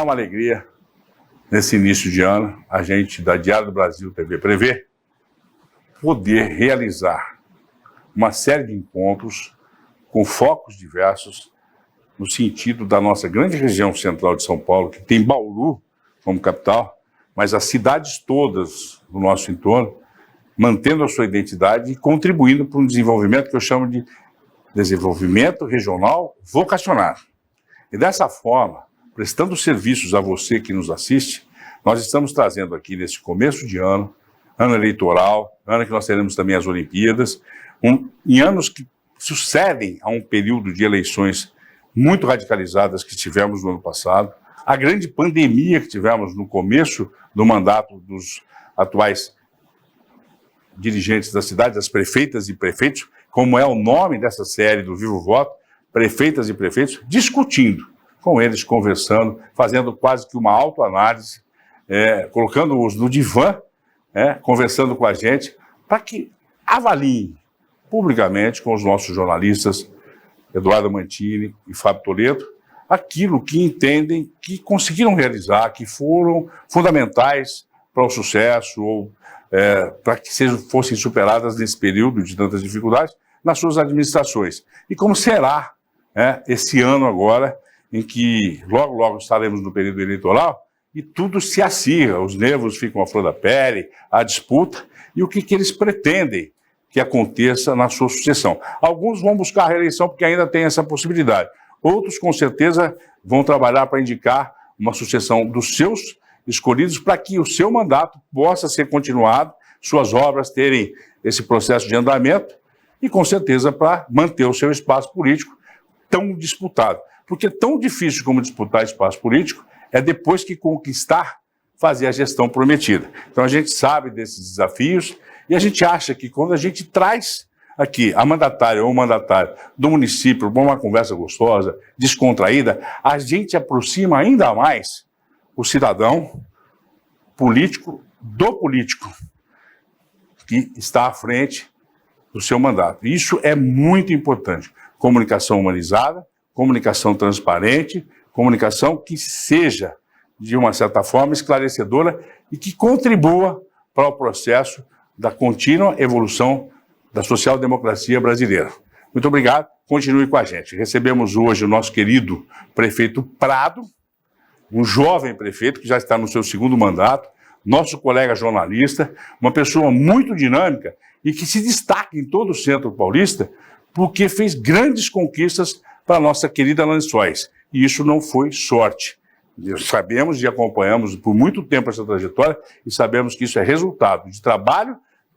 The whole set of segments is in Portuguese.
uma alegria, nesse início de ano, a gente da Diário do Brasil TV Prevê poder realizar uma série de encontros com focos diversos no sentido da nossa grande região central de São Paulo, que tem Bauru como capital, mas as cidades todas do nosso entorno, mantendo a sua identidade e contribuindo para um desenvolvimento que eu chamo de desenvolvimento regional vocacionado. E dessa forma, prestando serviços a você que nos assiste, nós estamos trazendo aqui nesse começo de ano, ano eleitoral, ano que nós teremos também as Olimpíadas, em anos que sucedem a um período de eleições muito radicalizadas que tivemos no ano passado, a grande pandemia que tivemos no começo do mandato dos atuais dirigentes da cidade, das prefeitas e prefeitos, como é o nome dessa série do Vivo Voto, prefeitas e prefeitos, discutindo com eles, conversando, fazendo quase que uma autoanálise, colocando-os no divã, conversando com a gente, para que avaliem publicamente com os nossos jornalistas, Eduardo Mantini e Fábio Toledo, aquilo que entendem que conseguiram realizar, que foram fundamentais para o sucesso ou para que fossem superadas nesse período de tantas dificuldades nas suas administrações. E como será esse ano agora, em que logo, logo estaremos no período eleitoral e tudo se acirra, os nervos ficam à flor da pele, a disputa, e o que eles pretendem que aconteça na sua sucessão. Alguns vão buscar a reeleição porque ainda tem essa possibilidade. Outros, com certeza, vão trabalhar para indicar uma sucessão dos seus escolhidos para que o seu mandato possa ser continuado, suas obras terem esse processo de andamento e, com certeza, para manter o seu espaço político tão disputado. Porque tão difícil como disputar espaço político é depois que conquistar, fazer a gestão prometida. Então a gente sabe desses desafios e a gente acha que quando a gente traz aqui a mandatária ou o mandatário do município para uma conversa gostosa, descontraída, a gente aproxima ainda mais o cidadão político do político que está à frente do seu mandato. Isso é muito importante. Comunicação humanizada, comunicação transparente, comunicação que seja, de uma certa forma, esclarecedora e que contribua para o processo da contínua evolução da social-democracia brasileira. Muito obrigado, continue com a gente. Recebemos hoje o nosso querido prefeito Prado, um jovem prefeito que já está no seu segundo mandato, nosso colega jornalista, uma pessoa muito dinâmica e que se destaca em todo o centro paulista porque fez grandes conquistas para a nossa querida Lençóis. E isso não foi sorte. Sabemos e acompanhamos por muito tempo essa trajetória e sabemos que isso é resultado de trabalho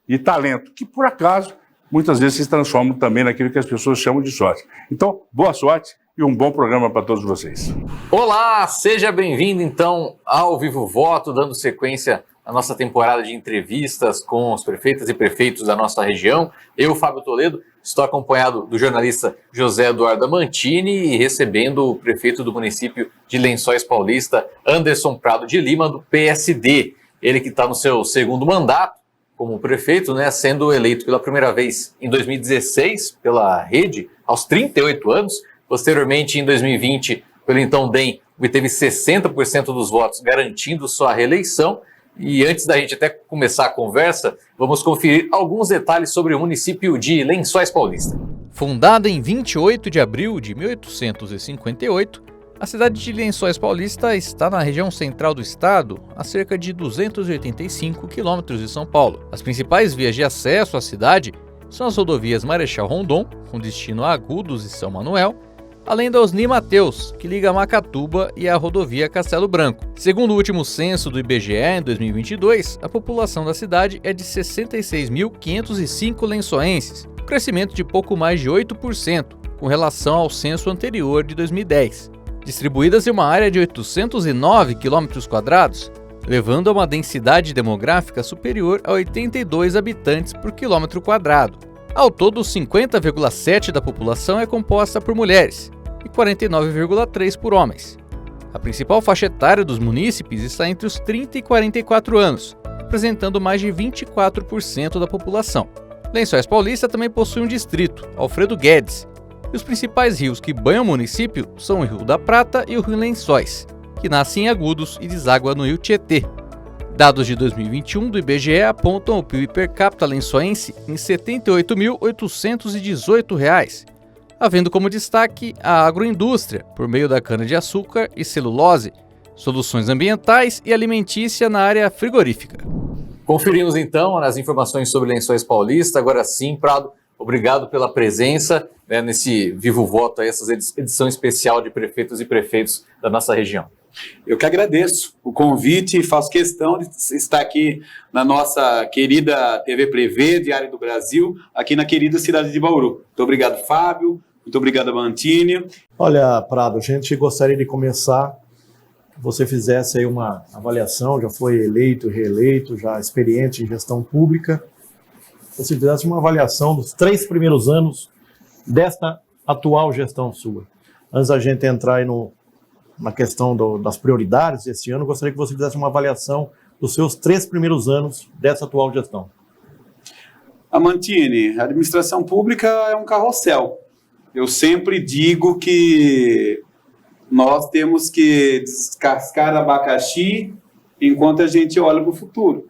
e talento, que por acaso muitas vezes se transformam também naquilo que as pessoas chamam de sorte. Então, boa sorte e um bom programa para todos vocês. Olá, seja bem-vindo então ao Vivo Voto, dando sequência à nossa temporada de entrevistas com os prefeitas e prefeitos da nossa região. Eu, Fábio Toledo, estou acompanhado do jornalista José Eduardo Mantini e recebendo o prefeito do município de Lençóis Paulista, Anderson Prado de Lima, do PSD. Ele que está no seu segundo mandato como prefeito, sendo eleito pela primeira vez em 2016 pela Rede, aos 38 anos. Posteriormente, em 2020, pelo então DEM, obteve 60% dos votos, garantindo sua reeleição. E antes da gente até começar a conversa, vamos conferir alguns detalhes sobre o município de Lençóis Paulista. Fundada em 28 de abril de 1858, a cidade de Lençóis Paulista está na região central do estado, a cerca de 285 quilômetros de São Paulo. As principais vias de acesso à cidade são as rodovias Marechal Rondon, com destino a Agudos e São Manuel, além da Osni Mateus, que liga Macatuba, e a rodovia Castelo Branco. Segundo o último censo do IBGE, em 2022, a população da cidade é de 66.505 lençoenses, um crescimento de pouco mais de 8%, com relação ao censo anterior de 2010. Distribuídas em uma área de 809 km², levando a uma densidade demográfica superior a 82 habitantes por quilômetro quadrado. Ao todo, 50,7% da população é composta por mulheres e 49,3% por homens. A principal faixa etária dos munícipes está entre os 30 e 44 anos, representando mais de 24% da população. Lençóis Paulista também possui um distrito, Alfredo Guedes, e os principais rios que banham o município são o Rio da Prata e o Rio Lençóis. que nasce em Agudos e deságua no Rio Tietê. Dados de 2021 do IBGE apontam o PIB per capita lençoense em R$ 78.818, havendo como destaque a agroindústria, por meio da cana-de-açúcar e celulose, soluções ambientais e alimentícia na área frigorífica. Conferimos então as informações sobre Lençóis Paulista. Agora sim, Prado, obrigado pela presença nesse Vivo Voto, essa edição especial de prefeitos e prefeitos da nossa região. Eu que agradeço o convite e faço questão de estar aqui na nossa querida TV Prevê, Diário do Brasil, aqui na querida cidade de Bauru. Muito obrigado, Fábio. Muito obrigado, Mantini. Olha, Prado, a gente gostaria de começar que você fizesse aí uma avaliação, já foi eleito, reeleito, já experiente em gestão pública. Você fizesse uma avaliação dos 3 primeiros anos desta atual gestão sua. Antes da gente entrar aí na questão das prioridades desse ano, gostaria que você fizesse uma avaliação dos seus 3 primeiros anos dessa atual gestão. Mantini, a administração pública é um carrossel. Eu sempre digo que nós temos que descascar abacaxi enquanto a gente olha para o futuro.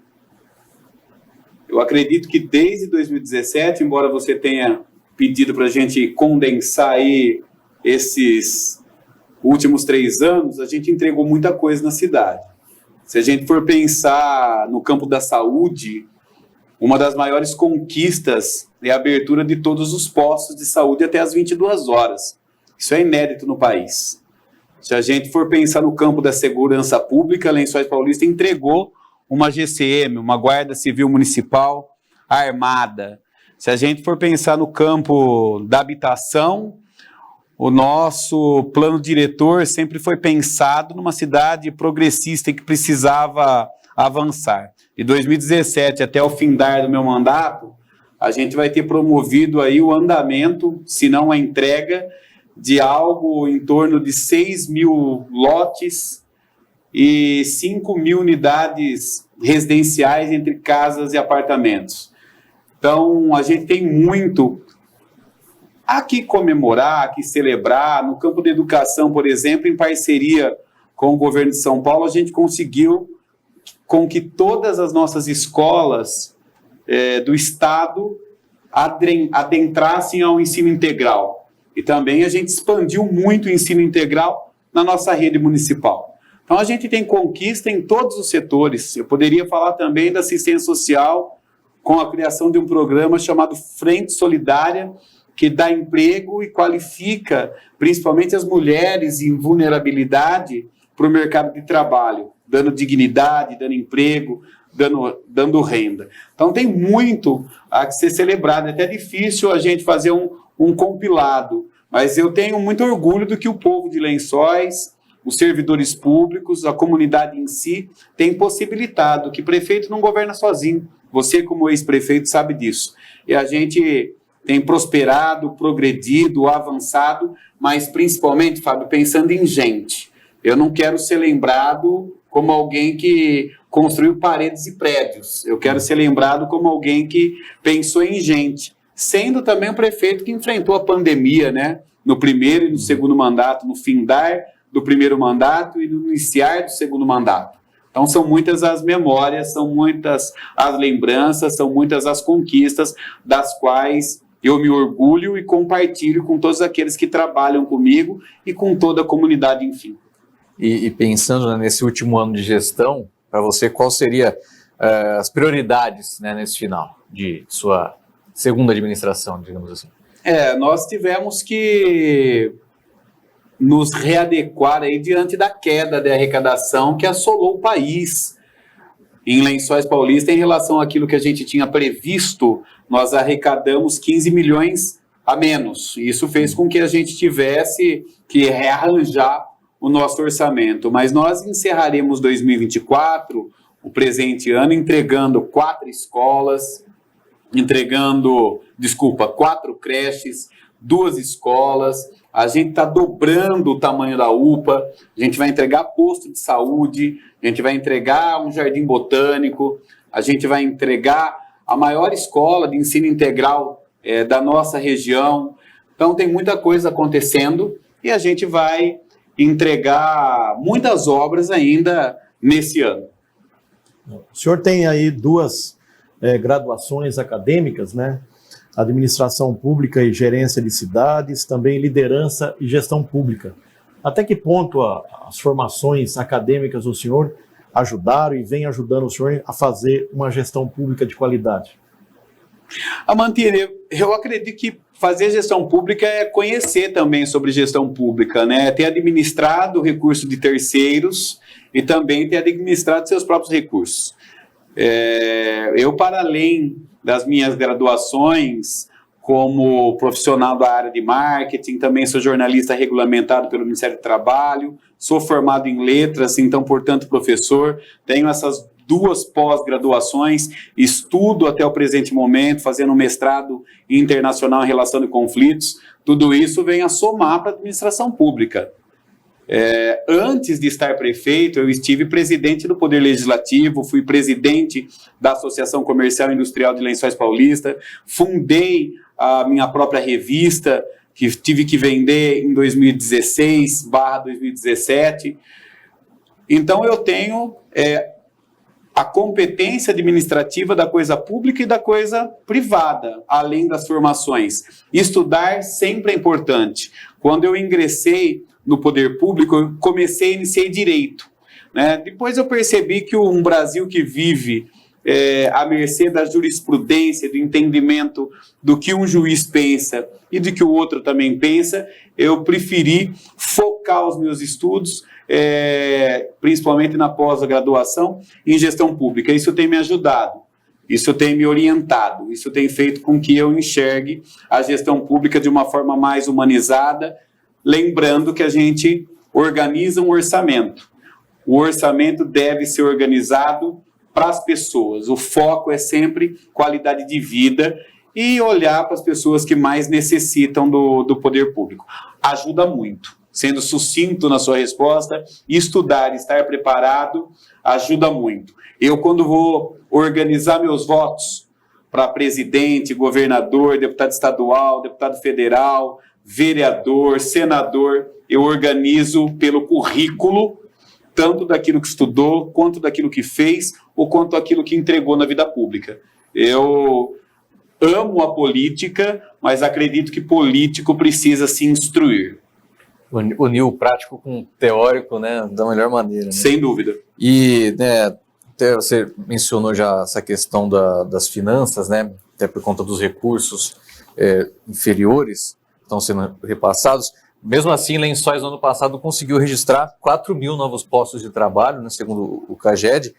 Eu acredito que desde 2017, embora você tenha pedido para a gente condensar aí esses últimos 3 anos, a gente entregou muita coisa na cidade. Se a gente for pensar no campo da saúde, uma das maiores conquistas é a abertura de todos os postos de saúde até as 22 horas. Isso é inédito no país. Se a gente for pensar no campo da segurança pública, Lençóis Paulista entregou uma GCM, uma Guarda Civil Municipal armada. Se a gente for pensar no campo da habitação, o nosso plano diretor sempre foi pensado numa cidade progressista que precisava avançar. De 2017 até o findar do meu mandato, a gente vai ter promovido aí o andamento, se não a entrega, de algo em torno de 6.000 lotes e 5.000 unidades residenciais entre casas e apartamentos. Então, a gente tem muito a que comemorar, a que celebrar. No campo da educação, por exemplo, em parceria com o governo de São Paulo, a gente conseguiu com que todas as nossas escolas do estado adentrassem ao ensino integral. E também a gente expandiu muito o ensino integral na nossa rede municipal. Então a gente tem conquista em todos os setores. Eu poderia falar também da assistência social com a criação de um programa chamado Frente Solidária, que dá emprego e qualifica principalmente as mulheres em vulnerabilidade para o mercado de trabalho, dando dignidade, dando emprego, dando renda. Então tem muito a ser celebrado. É até difícil a gente fazer um compilado, mas eu tenho muito orgulho do que o povo de Lençóis, os servidores públicos, a comunidade em si, tem possibilitado, que prefeito não governa sozinho. Você, como ex-prefeito, sabe disso. E a gente tem prosperado, progredido, avançado, mas principalmente, Fábio, pensando em gente. Eu não quero ser lembrado como alguém que construiu paredes e prédios. Eu quero ser lembrado como alguém que pensou em gente, sendo também um prefeito que enfrentou a pandemia, né? No primeiro e no segundo mandato, no findar do primeiro mandato e no iniciar do segundo mandato. Então são muitas as memórias, são muitas as lembranças, são muitas as conquistas das quais eu me orgulho e compartilho com todos aqueles que trabalham comigo e com toda a comunidade, enfim. E pensando nesse último ano de gestão, para você, qual seria as prioridades, né, nesse final de sua segunda administração, digamos assim? Nós tivemos que nos readequar aí diante da queda de arrecadação que assolou o país. Em Lençóis Paulista, em relação àquilo que a gente tinha previsto, nós arrecadamos 15 milhões a menos. Isso fez com que a gente tivesse que rearranjar o nosso orçamento. Mas nós encerraremos 2024, o presente ano, entregando 4 escolas, 4 creches, 2 escolas. A gente está dobrando o tamanho da UPA, a gente vai entregar posto de saúde, a gente vai entregar um jardim botânico, a gente vai entregar a maior escola de ensino integral da nossa região. Então tem muita coisa acontecendo e a gente vai entregar muitas obras ainda nesse ano. O senhor tem aí duas graduações acadêmicas, né? Administração Pública e Gerência de Cidades, também Liderança e Gestão Pública. Até que ponto as formações acadêmicas do senhor ajudaram e vem ajudando o senhor a fazer uma gestão pública de qualidade? Amantini, eu acredito que fazer gestão pública é conhecer também sobre gestão pública, né? Ter administrado o recurso de terceiros e também ter administrado seus próprios recursos. Eu, para além das minhas graduações como profissional da área de marketing, também sou jornalista regulamentado pelo Ministério do Trabalho, sou formado em letras, então, portanto, professor, tenho essas duas pós-graduações, estudo até o presente momento, fazendo um mestrado internacional em relação de conflitos, tudo isso vem a somar para a administração pública. Antes de estar prefeito, eu estive presidente do Poder Legislativo, fui presidente da Associação Comercial e Industrial de Lençóis Paulista, fundei a minha própria revista, que tive que vender em 2016/2017. Então, eu tenho a competência administrativa da coisa pública e da coisa privada, além das formações. Estudar sempre é importante. Quando eu ingressei no poder público, eu iniciei direito, né? Depois eu percebi que um Brasil que vive à mercê da jurisprudência, do entendimento do que um juiz pensa e do que o outro também pensa, eu preferi focar os meus estudos, principalmente na pós-graduação, em gestão pública. Isso tem me ajudado, isso tem me orientado, isso tem feito com que eu enxergue a gestão pública de uma forma mais humanizada, lembrando que a gente organiza um orçamento. O orçamento deve ser organizado para as pessoas. O foco é sempre qualidade de vida e olhar para as pessoas que mais necessitam do poder público. Ajuda muito. Sendo sucinto na sua resposta, estudar, estar preparado, ajuda muito. Eu, quando vou organizar meus votos para presidente, governador, deputado estadual, deputado federal, vereador, senador, eu organizo pelo currículo, tanto daquilo que estudou, quanto daquilo que fez, ou quanto daquilo que entregou na vida pública. Eu amo a política, mas acredito que político precisa se instruir. Unir o prático com o teórico, né, da melhor maneira. Né? Sem dúvida. E, né, até você mencionou já essa questão das finanças, né, até por conta dos recursos inferiores que estão sendo repassados. Mesmo assim, Lençóis, no ano passado, conseguiu registrar 4.000 novos postos de trabalho, né, segundo o CAGED,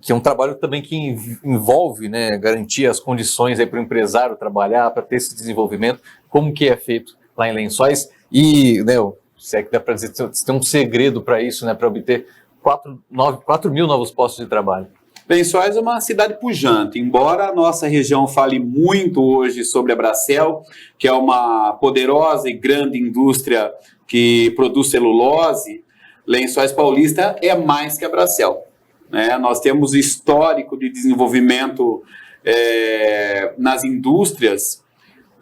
que é um trabalho também que envolve, né, garantir as condições para o empresário trabalhar, para ter esse desenvolvimento. Como que é feito lá em Lençóis? E, né, se é que dá para dizer, tem um segredo para isso, né, para obter 4.000 novos postos de trabalho. Lençóis é uma cidade pujante, embora a nossa região fale muito hoje sobre a Bracel, que é uma poderosa e grande indústria que produz celulose, Lençóis Paulista é mais que a Bracel, né? Nós temos histórico de desenvolvimento nas indústrias,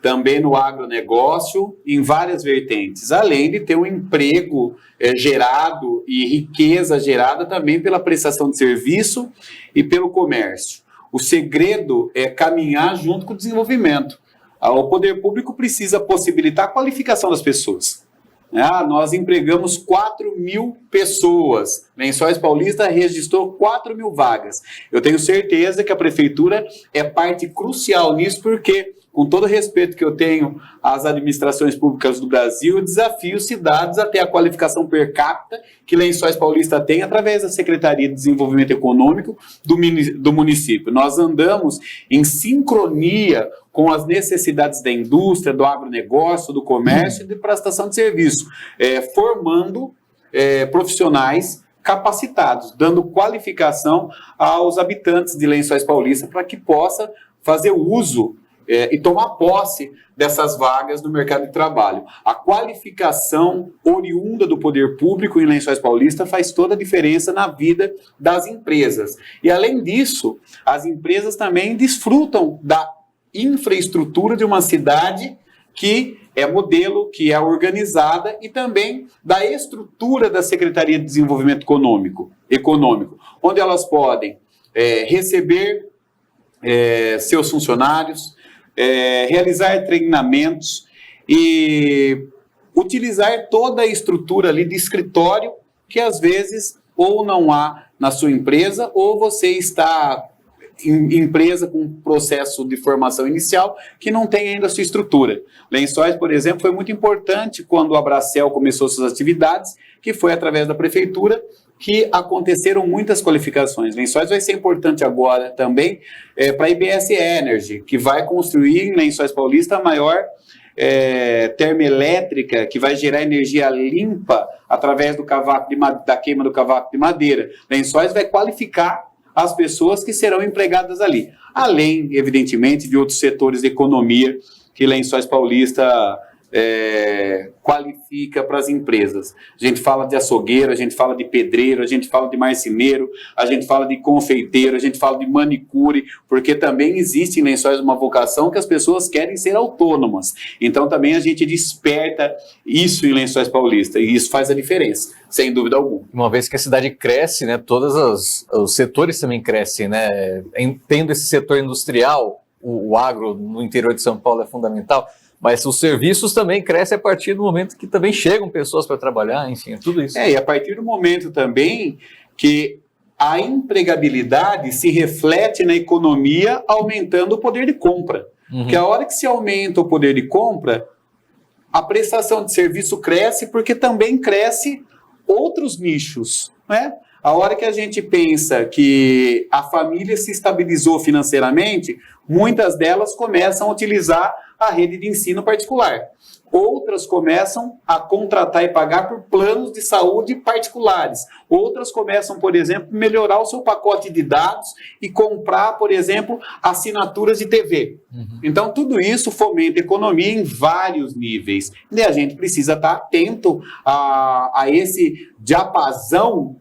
também no agronegócio, em várias vertentes, além de ter um emprego gerado e riqueza gerada também pela prestação de serviço e pelo comércio. O segredo é caminhar junto com o desenvolvimento. O poder público precisa possibilitar a qualificação das pessoas. Nós empregamos 4.000 pessoas. Lençóis Paulista registrou 4.000 vagas. Eu tenho certeza que a prefeitura é parte crucial nisso, porque, com todo o respeito que eu tenho às administrações públicas do Brasil, eu desafio cidades até a qualificação per capita que Lençóis Paulista tem através da Secretaria de Desenvolvimento Econômico do município. Nós andamos em sincronia com as necessidades da indústria, do agronegócio, do comércio e de prestação de serviço, formando profissionais capacitados, dando qualificação aos habitantes de Lençóis Paulista para que possa fazer uso e tomar posse dessas vagas no mercado de trabalho. A qualificação oriunda do poder público em Lençóis Paulista faz toda a diferença na vida das empresas. E, além disso, as empresas também desfrutam da infraestrutura de uma cidade que é modelo, que é organizada, e também da estrutura da Secretaria de Desenvolvimento Econômico, onde elas podem receber seus funcionários, realizar treinamentos e utilizar toda a estrutura ali de escritório que às vezes ou não há na sua empresa, ou você está em empresa com processo de formação inicial que não tem ainda a sua estrutura. Lençóis, por exemplo, foi muito importante quando a Bracel começou suas atividades, que foi através da prefeitura que aconteceram muitas qualificações. Lençóis vai ser importante agora também para a IBS Energy, que vai construir em Lençóis Paulista a maior termoelétrica, que vai gerar energia limpa através da queima do cavaco de madeira. Lençóis vai qualificar as pessoas que serão empregadas ali, além, evidentemente, de outros setores de economia que Lençóis Paulista qualifica para as empresas. A gente fala de açougueiro, a gente fala de pedreiro, a gente fala de marceneiro, a gente fala de confeiteiro, a gente fala de manicure, porque também existe em Lençóis uma vocação que as pessoas querem ser autônomas. Então também a gente desperta isso em Lençóis Paulista, e isso faz a diferença, sem dúvida alguma. Uma vez que a cidade cresce, né, todos os setores também crescem, né? Tendo esse setor industrial, o agro no interior de São Paulo é fundamental, mas os serviços também crescem a partir do momento que também chegam pessoas para trabalhar, enfim, tudo isso. E a partir do momento também que a empregabilidade se reflete na economia, aumentando o poder de compra. Porque a hora que se aumenta o poder de compra, a prestação de serviço cresce, porque também cresce outros nichos, né? A hora que a gente pensa que a família se estabilizou financeiramente, muitas delas começam a utilizar a rede de ensino particular. Outras começam a contratar e pagar por planos de saúde particulares. Outras começam, por exemplo, a melhorar o seu pacote de dados e comprar, por exemplo, assinaturas de TV. Então, tudo isso fomenta a economia em vários níveis. E a gente precisa estar atento a esse diapasão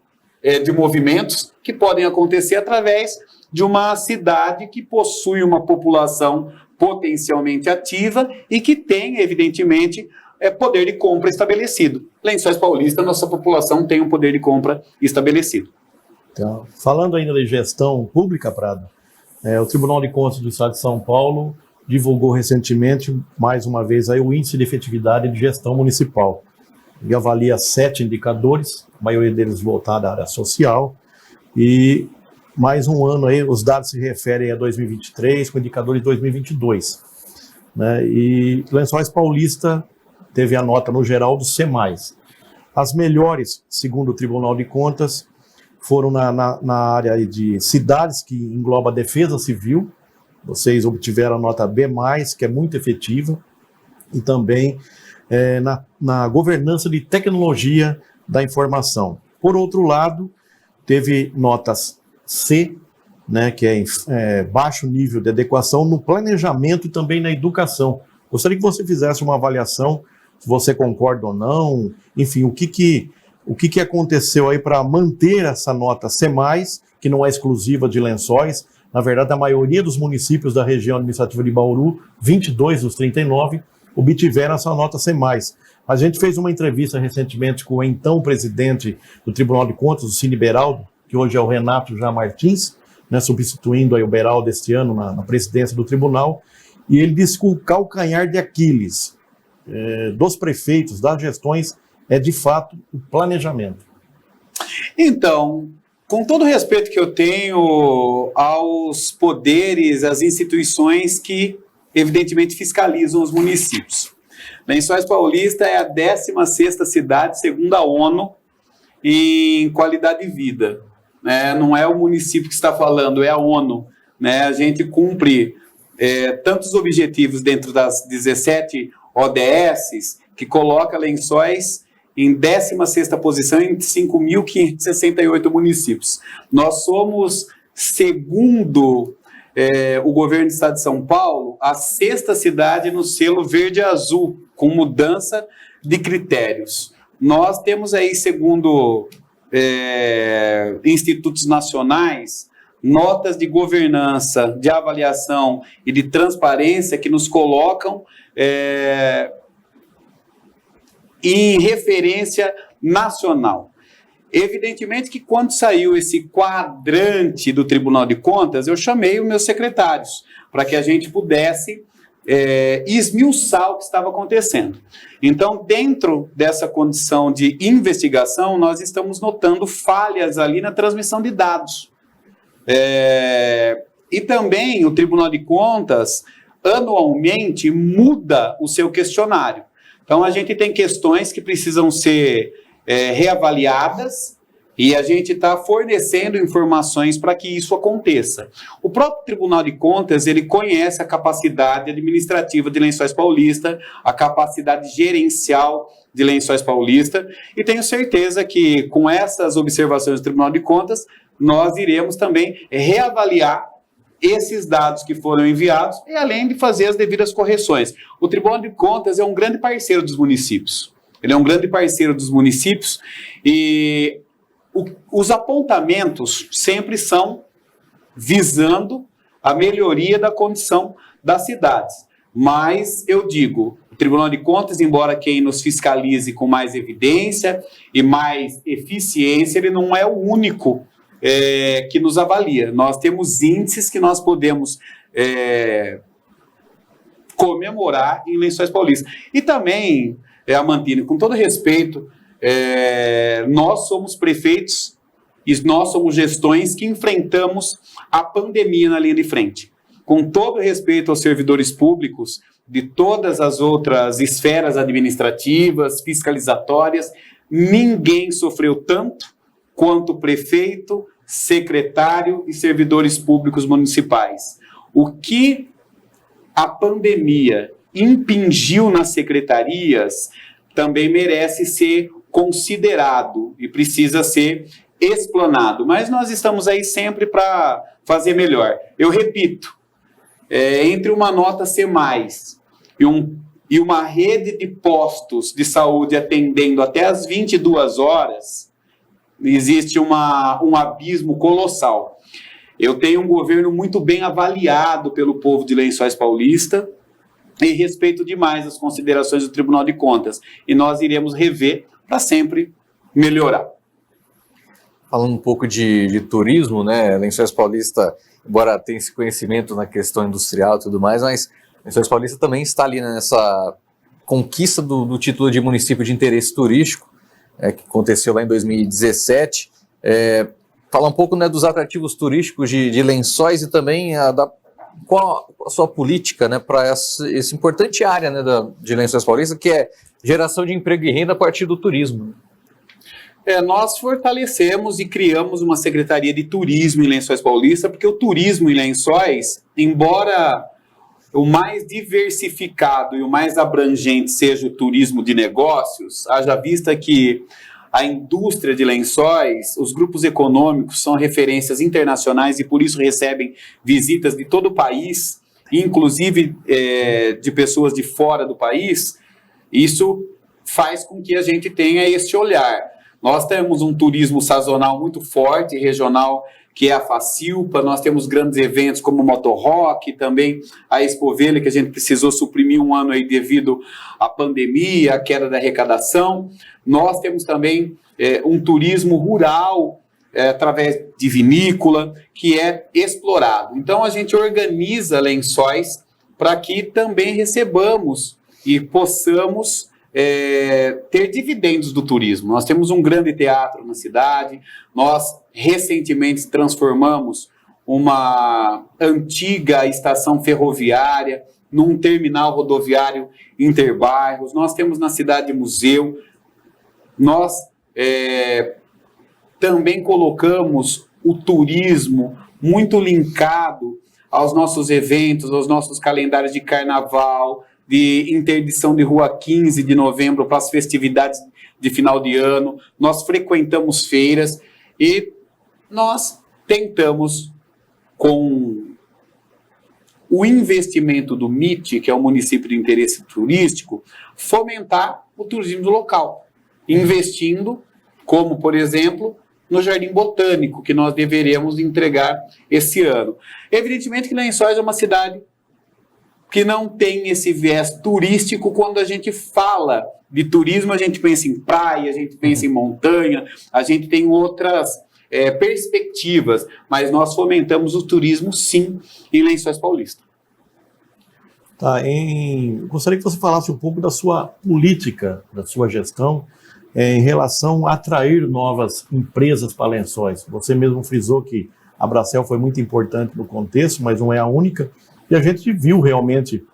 de movimentos que podem acontecer através de uma cidade que possui uma população potencialmente ativa e que tem, evidentemente, poder de compra estabelecido. Lençóis Paulista, nossa população tem um poder de compra estabelecido. Então, falando ainda de gestão pública, Prado, o Tribunal de Contas do Estado de São Paulo divulgou recentemente, mais uma vez, aí, o Índice de Efetividade de Gestão Municipal. Ele avalia 7 indicadores, a maioria deles voltada à área social, e mais um ano aí, os dados se referem a 2023, com indicadores de 2022. Né? E Lençóis Paulista teve a nota no geral do C+. As melhores, segundo o Tribunal de Contas, foram na área de cidades, que engloba a defesa civil. Vocês obtiveram a nota B+, que é muito efetiva, e também na governança de tecnologia da informação. Por outro lado, teve notas C, né, que é baixo nível de adequação no planejamento e também na educação. Gostaria que você fizesse uma avaliação, se você concorda ou não, enfim, o que aconteceu aí para manter essa nota C+, que não é exclusiva de Lençóis. Na verdade, a maioria dos municípios da região administrativa de Bauru, 22 dos 39, obtiveram essa nota C+. A gente fez uma entrevista recentemente com o então presidente do Tribunal de Contas, o Cine Beraldo, que hoje é o Renato Já Martins, né, substituindo aí o Beraldo este ano na presidência do tribunal, e ele disse que o calcanhar de Aquiles dos prefeitos, das gestões, é de fato o planejamento. Então, com todo o respeito que eu tenho aos poderes, às instituições que evidentemente fiscalizam os municípios, Lençóis Paulista é a 16ª cidade, segundo a ONU, em qualidade de vida. Não é o município que está falando, é a ONU. A gente cumpre tantos objetivos dentro das 17 ODS, que coloca Lençóis em 16ª posição em 5.568 municípios. Nós somos, segundo o governo do estado de São Paulo, a 6ª cidade no selo verde e azul, com mudança de critérios. Nós temos aí, segundo institutos nacionais, notas de governança, de avaliação e de transparência que nos colocam em referência nacional. Evidentemente que quando saiu esse quadrante do Tribunal de Contas, eu chamei os meus secretários para que a gente pudesse esmiuçar o que estava acontecendo. Então, dentro dessa condição de investigação, nós estamos notando falhas ali na transmissão de dados. E também o Tribunal de Contas, anualmente, muda o seu questionário. Então, a gente tem questões que precisam ser reavaliadas e a gente está fornecendo informações para que isso aconteça. O próprio Tribunal de Contas, ele conhece a capacidade administrativa de Lençóis Paulista, a capacidade gerencial de Lençóis Paulista, e tenho certeza que com essas observações do Tribunal de Contas, nós iremos também reavaliar esses dados que foram enviados e além de fazer as devidas correções. O Tribunal de Contas é um grande parceiro dos municípios. Ele é um grande parceiro dos municípios e os apontamentos sempre são visando a melhoria da condição das cidades. Mas eu digo, o Tribunal de Contas, embora quem nos fiscalize com mais evidência e mais eficiência, ele não é o único que nos avalia. Nós temos índices que nós podemos comemorar em Lençóis Paulista. E também, Amandine, com todo respeito, nós somos prefeitos e nós somos gestões que enfrentamos a pandemia na linha de frente. Com todo respeito aos servidores públicos de todas as outras esferas administrativas, fiscalizatórias, ninguém sofreu tanto quanto prefeito, secretário e servidores públicos municipais. O que a pandemia impingiu nas secretarias também merece ser considerado e precisa ser explanado. Mas nós estamos aí sempre para fazer melhor. Eu repito, entre uma nota C+, e uma rede de postos de saúde atendendo até as 22 horas, existe um abismo colossal. Eu tenho um governo muito bem avaliado pelo povo de Lençóis Paulista e respeito demais as considerações do Tribunal de Contas. E nós iremos rever para sempre melhorar. Falando um pouco de turismo, né? Lençóis Paulista, embora tenha esse conhecimento na questão industrial e tudo mais, mas Lençóis Paulista também está ali nessa conquista do título de município de interesse turístico, que aconteceu lá em 2017. Falar um pouco, né, dos atrativos turísticos de Lençóis e também qual a sua política, né, para essa importante área, né, de Lençóis Paulista, que é geração de emprego e renda a partir do turismo. Nós fortalecemos e criamos uma Secretaria de Turismo em Lençóis Paulista, porque o turismo em Lençóis, embora o mais diversificado e o mais abrangente seja o turismo de negócios, haja vista que a indústria de Lençóis, os grupos econômicos são referências internacionais e por isso recebem visitas de todo o país, inclusive de pessoas de fora do país. Isso faz com que a gente tenha esse olhar. Nós temos um turismo sazonal muito forte, regional, que é a Facilpa. Nós temos grandes eventos como o Motorrock, também a Expovelha, que a gente precisou suprimir um ano aí devido à pandemia, à queda da arrecadação. Nós temos também um turismo rural, através de vinícola, que é explorado. Então, a gente organiza Lençóis para que também recebamos e possamos ter dividendos do turismo. Nós temos um grande teatro na cidade, nós recentemente transformamos uma antiga estação ferroviária num terminal rodoviário interbairros, nós temos na cidade museu, nós também colocamos o turismo muito linkado aos nossos eventos, aos nossos calendários de carnaval, de interdição de rua 15 de novembro para as festividades de final de ano. Nós frequentamos feiras e nós tentamos, com o investimento do MIT, que é o município de interesse turístico, fomentar o turismo local, investindo, como, por exemplo, no Jardim Botânico, que nós deveremos entregar esse ano. Evidentemente que Lençóis é uma cidade que não tem esse viés turístico. Quando a gente fala de turismo, a gente pensa em praia, a gente pensa em montanha, a gente tem outras perspectivas, mas nós fomentamos o turismo, sim, em Lençóis Paulista. Tá, gostaria que você falasse um pouco da sua política, da sua gestão, em relação a atrair novas empresas para Lençóis. Você mesmo frisou que a Bracel foi muito importante no contexto, mas não é a única, e a gente viu realmente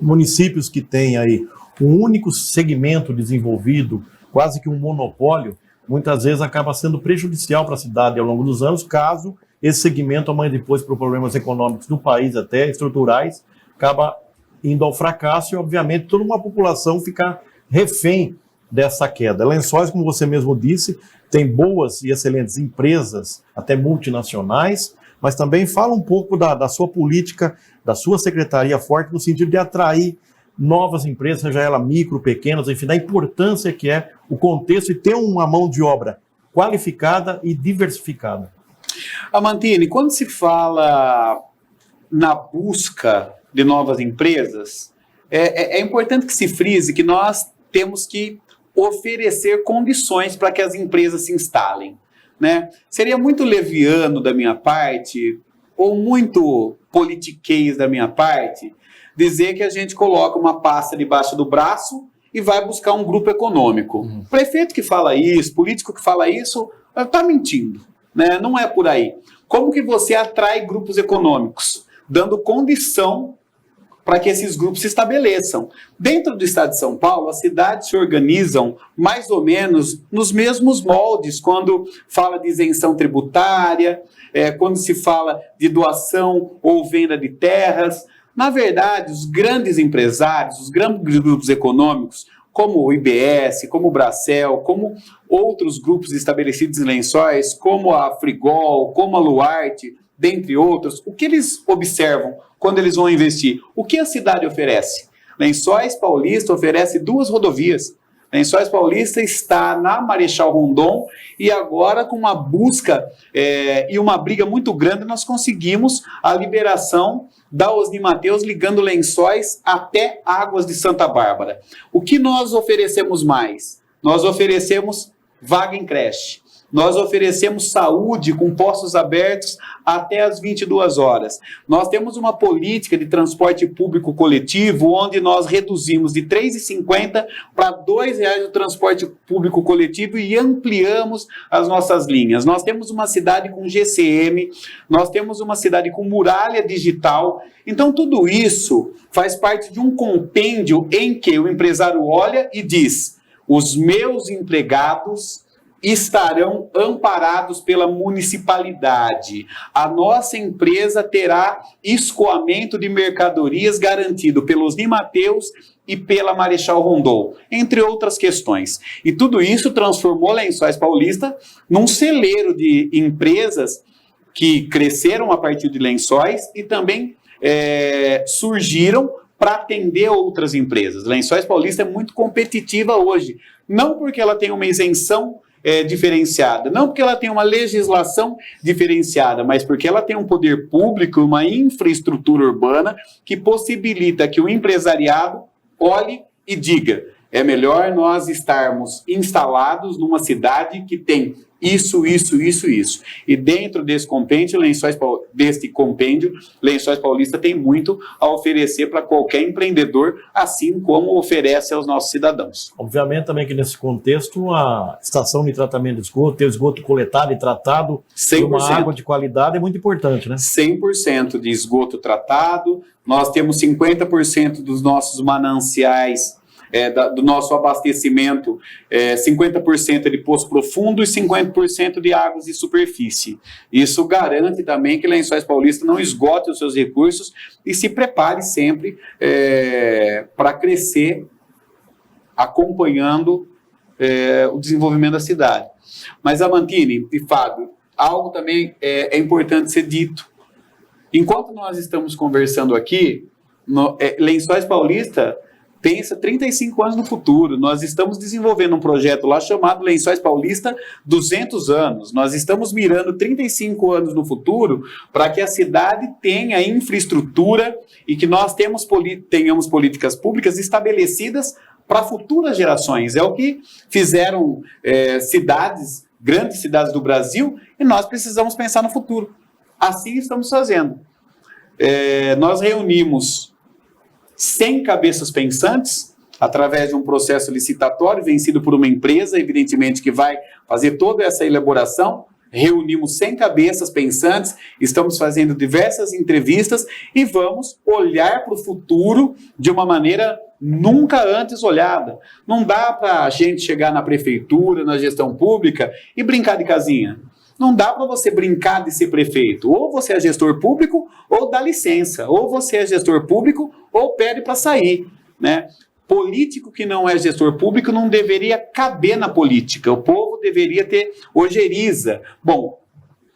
municípios que têm aí um único segmento desenvolvido, quase que um monopólio, muitas vezes acaba sendo prejudicial para a cidade ao longo dos anos, caso esse segmento, amanhã depois, por problemas econômicos do país, até estruturais, acaba indo ao fracasso e, obviamente, toda uma população fica refém dessa queda. Lençóis, como você mesmo disse, tem boas e excelentes empresas, até multinacionais, mas também fala um pouco da sua política, da sua secretaria forte, no sentido de atrair novas empresas, seja ela micro, pequenas, enfim, da importância que é o contexto e ter uma mão de obra qualificada e diversificada. Amantini, quando se fala na busca de novas empresas, é importante que se frise que nós temos que oferecer condições para que as empresas se instalem, né? Seria muito leviano da minha parte, ou muito politiquês da minha parte, dizer que a gente coloca uma pasta debaixo do braço e vai buscar um grupo econômico. Prefeito que fala isso, político que fala isso, está mentindo, né? Não é por aí. Como que você atrai grupos econômicos? Dando condição para que esses grupos se estabeleçam. Dentro do estado de São Paulo, as cidades se organizam mais ou menos nos mesmos moldes, quando fala de isenção tributária, quando se fala de doação ou venda de terras. Na verdade, os grandes empresários, os grandes grupos econômicos, como o IBS, como o Bracel, como outros grupos estabelecidos em Lençóis, como a Frigol, como a Luarte, dentre outros, o que eles observam quando eles vão investir? O que a cidade oferece? Lençóis Paulista oferece 2 rodovias. Lençóis Paulista está na Marechal Rondon e agora com uma busca e uma briga muito grande nós conseguimos a liberação da Osni Mateus ligando Lençóis até Águas de Santa Bárbara. O que nós oferecemos mais? Nós oferecemos vaga em creche. Nós oferecemos saúde com postos abertos até às 22 horas. Nós temos uma política de transporte público coletivo, onde nós reduzimos de R$ 3,50 para R$ 2,00 o transporte público coletivo e ampliamos as nossas linhas. Nós temos uma cidade com GCM, nós temos uma cidade com muralha digital. Então, tudo isso faz parte de um compêndio em que o empresário olha e diz: os meus empregados estarão amparados pela municipalidade. A nossa empresa terá escoamento de mercadorias garantido pelos Osni Mateus e pela Marechal Rondon, entre outras questões. E tudo isso transformou Lençóis Paulista num celeiro de empresas que cresceram a partir de Lençóis e também surgiram para atender outras empresas. Lençóis Paulista é muito competitiva hoje, não porque ela tem uma isenção diferenciada, não porque ela tem uma legislação diferenciada, mas porque ela tem um poder público, uma infraestrutura urbana que possibilita que o empresariado olhe e diga: é melhor nós estarmos instalados numa cidade que tem isso. E dentro desse compêndio, Lençóis Paulista tem muito a oferecer para qualquer empreendedor, assim como oferece aos nossos cidadãos. Obviamente também que nesse contexto a estação de tratamento de esgoto, ter o esgoto coletado e tratado por uma água de qualidade é muito importante, né? 100% de esgoto tratado, nós temos 50% dos nossos mananciais, do nosso abastecimento, 50% de poço profundo e 50% de águas de superfície. Isso garante também que Lençóis Paulista não esgote os seus recursos e se prepare sempre para crescer, acompanhando o desenvolvimento da cidade. Mas, Amantini e Fábio, algo também é importante ser dito. Enquanto nós estamos conversando aqui, Lençóis Paulista pensa 35 anos no futuro. Nós estamos desenvolvendo um projeto lá chamado Lençóis Paulista 200 anos. Nós estamos mirando 35 anos no futuro para que a cidade tenha infraestrutura e que nós tenhamos políticas públicas estabelecidas para futuras gerações. É o que fizeram grandes cidades do Brasil, e nós precisamos pensar no futuro. Assim estamos fazendo. Nós reunimos 100 cabeças pensantes, através de um processo licitatório vencido por uma empresa, evidentemente, que vai fazer toda essa elaboração. Reunimos 100 cabeças pensantes, estamos fazendo diversas entrevistas e vamos olhar para o futuro de uma maneira nunca antes olhada. Não dá para a gente chegar na prefeitura, na gestão pública e brincar de casinha. Não dá para você brincar de ser prefeito. Ou você é gestor público, ou dá licença. Ou você é gestor público, ou pede para sair, né? Político que não é gestor público não deveria caber na política. O povo deveria ter ojeriza. Bom,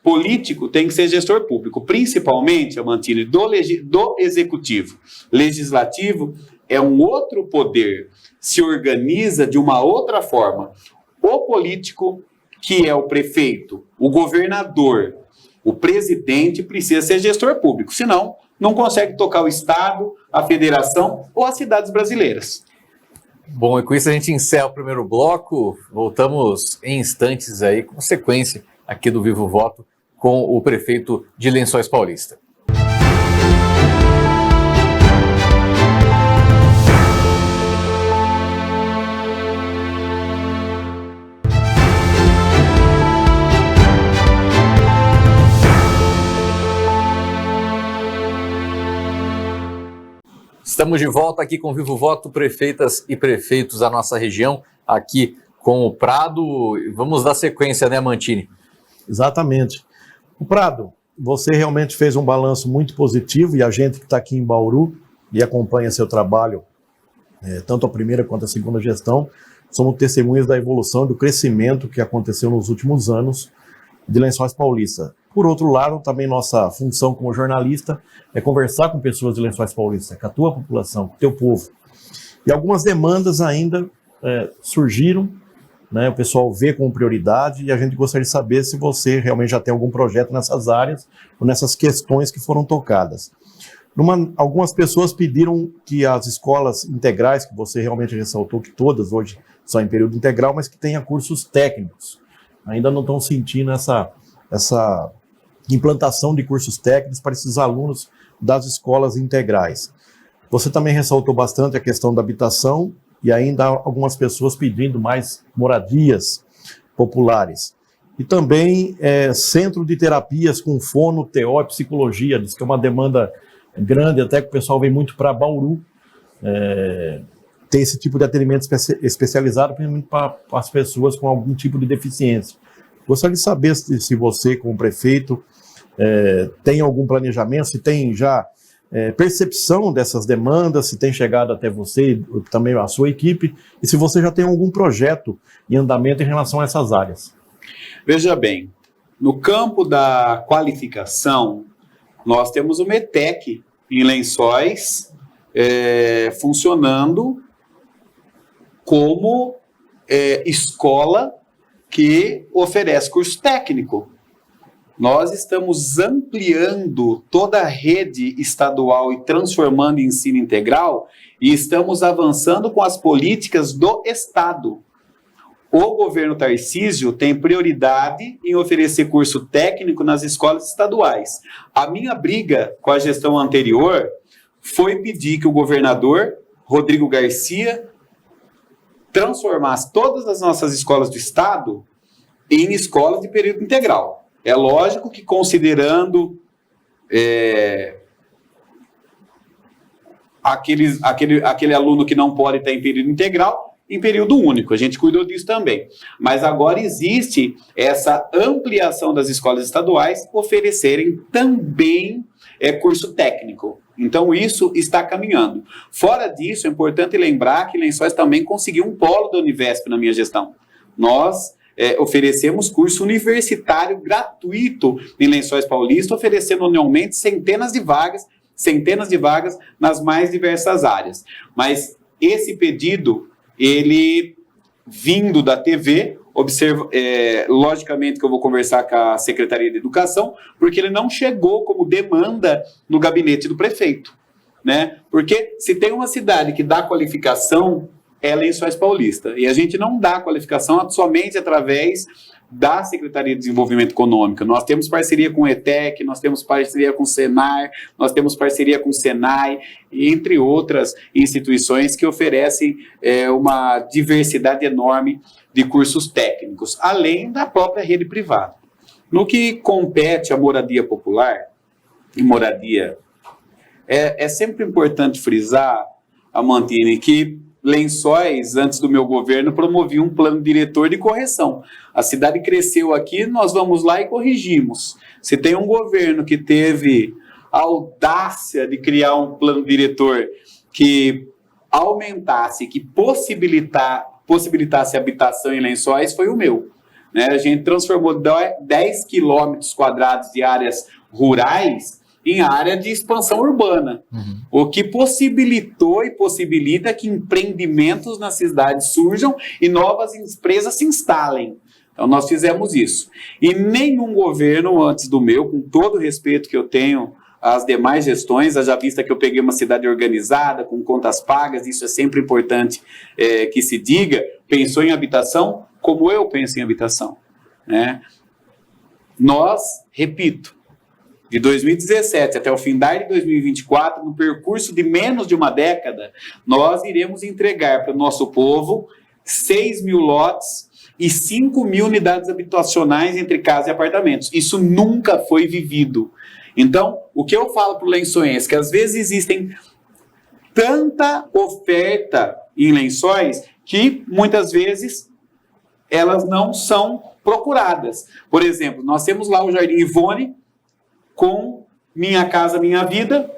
político tem que ser gestor público, principalmente, Amantini, do executivo. Legislativo é um outro poder, se organiza de uma outra forma. O político, que é o prefeito, o governador, o presidente, precisa ser gestor público, senão não consegue tocar o Estado, a federação ou as cidades brasileiras. Bom, e com isso a gente encerra o primeiro bloco. Voltamos em instantes aí, com sequência aqui do Vivo Voto, com o prefeito de Lençóis Paulista. Estamos de volta aqui com o Vivo Voto, prefeitas e prefeitos da nossa região, aqui com o Prado. Vamos dar sequência, né, Mantini? Exatamente. O Prado, você realmente fez um balanço muito positivo, e a gente que está aqui em Bauru e acompanha seu trabalho, tanto a primeira quanto a segunda gestão, somos testemunhas da evolução e do crescimento que aconteceu nos últimos anos de Lençóis Paulista. Por outro lado, também nossa função como jornalista é conversar com pessoas de Lençóis Paulista, com a tua população, com o teu povo. E algumas demandas ainda surgiram, né, o pessoal vê como prioridade, e a gente gostaria de saber se você realmente já tem algum projeto nessas áreas ou nessas questões que foram tocadas. Algumas pessoas pediram que as escolas integrais, que você realmente ressaltou que todas hoje são em período integral, mas que tenha cursos técnicos. Ainda não estão sentindo essa implantação de cursos técnicos para esses alunos das escolas integrais. Você também ressaltou bastante a questão da habitação, e ainda há algumas pessoas pedindo mais moradias populares. E também centro de terapias com fono, TO e psicologia, diz que é uma demanda grande, até que o pessoal vem muito para Bauru, tem esse tipo de atendimento especializado para as pessoas com algum tipo de deficiência. Gostaria de saber se você, como prefeito, tem algum planejamento, se tem já percepção dessas demandas, se tem chegado até você e também a sua equipe, e se você já tem algum projeto em andamento em relação a essas áreas. Veja bem, no campo da qualificação, nós temos o METEC em Lençóis funcionando como escola que oferece curso técnico. Nós estamos ampliando toda a rede estadual e transformando em ensino integral, e estamos avançando com as políticas do Estado. O governo Tarcísio tem prioridade em oferecer curso técnico nas escolas estaduais. A minha briga com a gestão anterior foi pedir que o governador Rodrigo Garcia transformasse todas as nossas escolas do Estado em escolas de período integral. É lógico que considerando aquele aluno que não pode estar em período integral, em período único. A gente cuidou disso também. Mas agora existe essa ampliação das escolas estaduais oferecerem também curso técnico. Então isso está caminhando. Fora disso, é importante lembrar que Lençóis também conseguiu um polo da Univesp na minha gestão. Nós oferecemos curso universitário gratuito em Lençóis Paulista, oferecendo anualmente centenas de vagas nas mais diversas áreas. Mas esse pedido, ele vindo da TV, logicamente que eu vou conversar com a Secretaria de Educação, porque ele não chegou como demanda no gabinete do prefeito, né? Porque se tem uma cidade que dá qualificação, é Lençóis Paulista, e a gente não dá qualificação somente através da Secretaria de Desenvolvimento Econômico. Nós temos parceria com o ETEC, nós temos parceria com o Senar, nós temos parceria com o Senai, entre outras instituições que oferecem uma diversidade enorme de cursos técnicos, além da própria rede privada. No que compete à moradia popular, e moradia, é sempre importante frisar, Amandine, que Lençóis, antes do meu governo, promovia um plano diretor de correção. A cidade cresceu aqui, nós vamos lá e corrigimos. Se tem um governo que teve a audácia de criar um plano diretor que aumentasse, que possibilitasse habitação em Lençóis, foi o meu. Né? A gente transformou 10 quilômetros quadrados de áreas rurais em área de expansão urbana, o que possibilitou e possibilita que empreendimentos na cidade surjam e novas empresas se instalem. Então nós fizemos isso. E nenhum governo antes do meu, com todo o respeito que eu tenho às demais gestões, haja vista que eu peguei uma cidade organizada, com contas pagas, isso é sempre importante que se diga, pensou em habitação como eu penso em habitação. Né? Nós, repito, de 2017 até o fim de 2024, no percurso de menos de uma década, nós iremos entregar para o nosso povo 6 mil lotes e 5 mil unidades habitacionais entre casa e apartamentos. Isso nunca foi vivido. Então, o que eu falo para o lençoense, que às vezes existem tanta oferta em Lençóis que muitas vezes elas não são procuradas. Por exemplo, nós temos lá o Jardim Ivone, com Minha Casa Minha Vida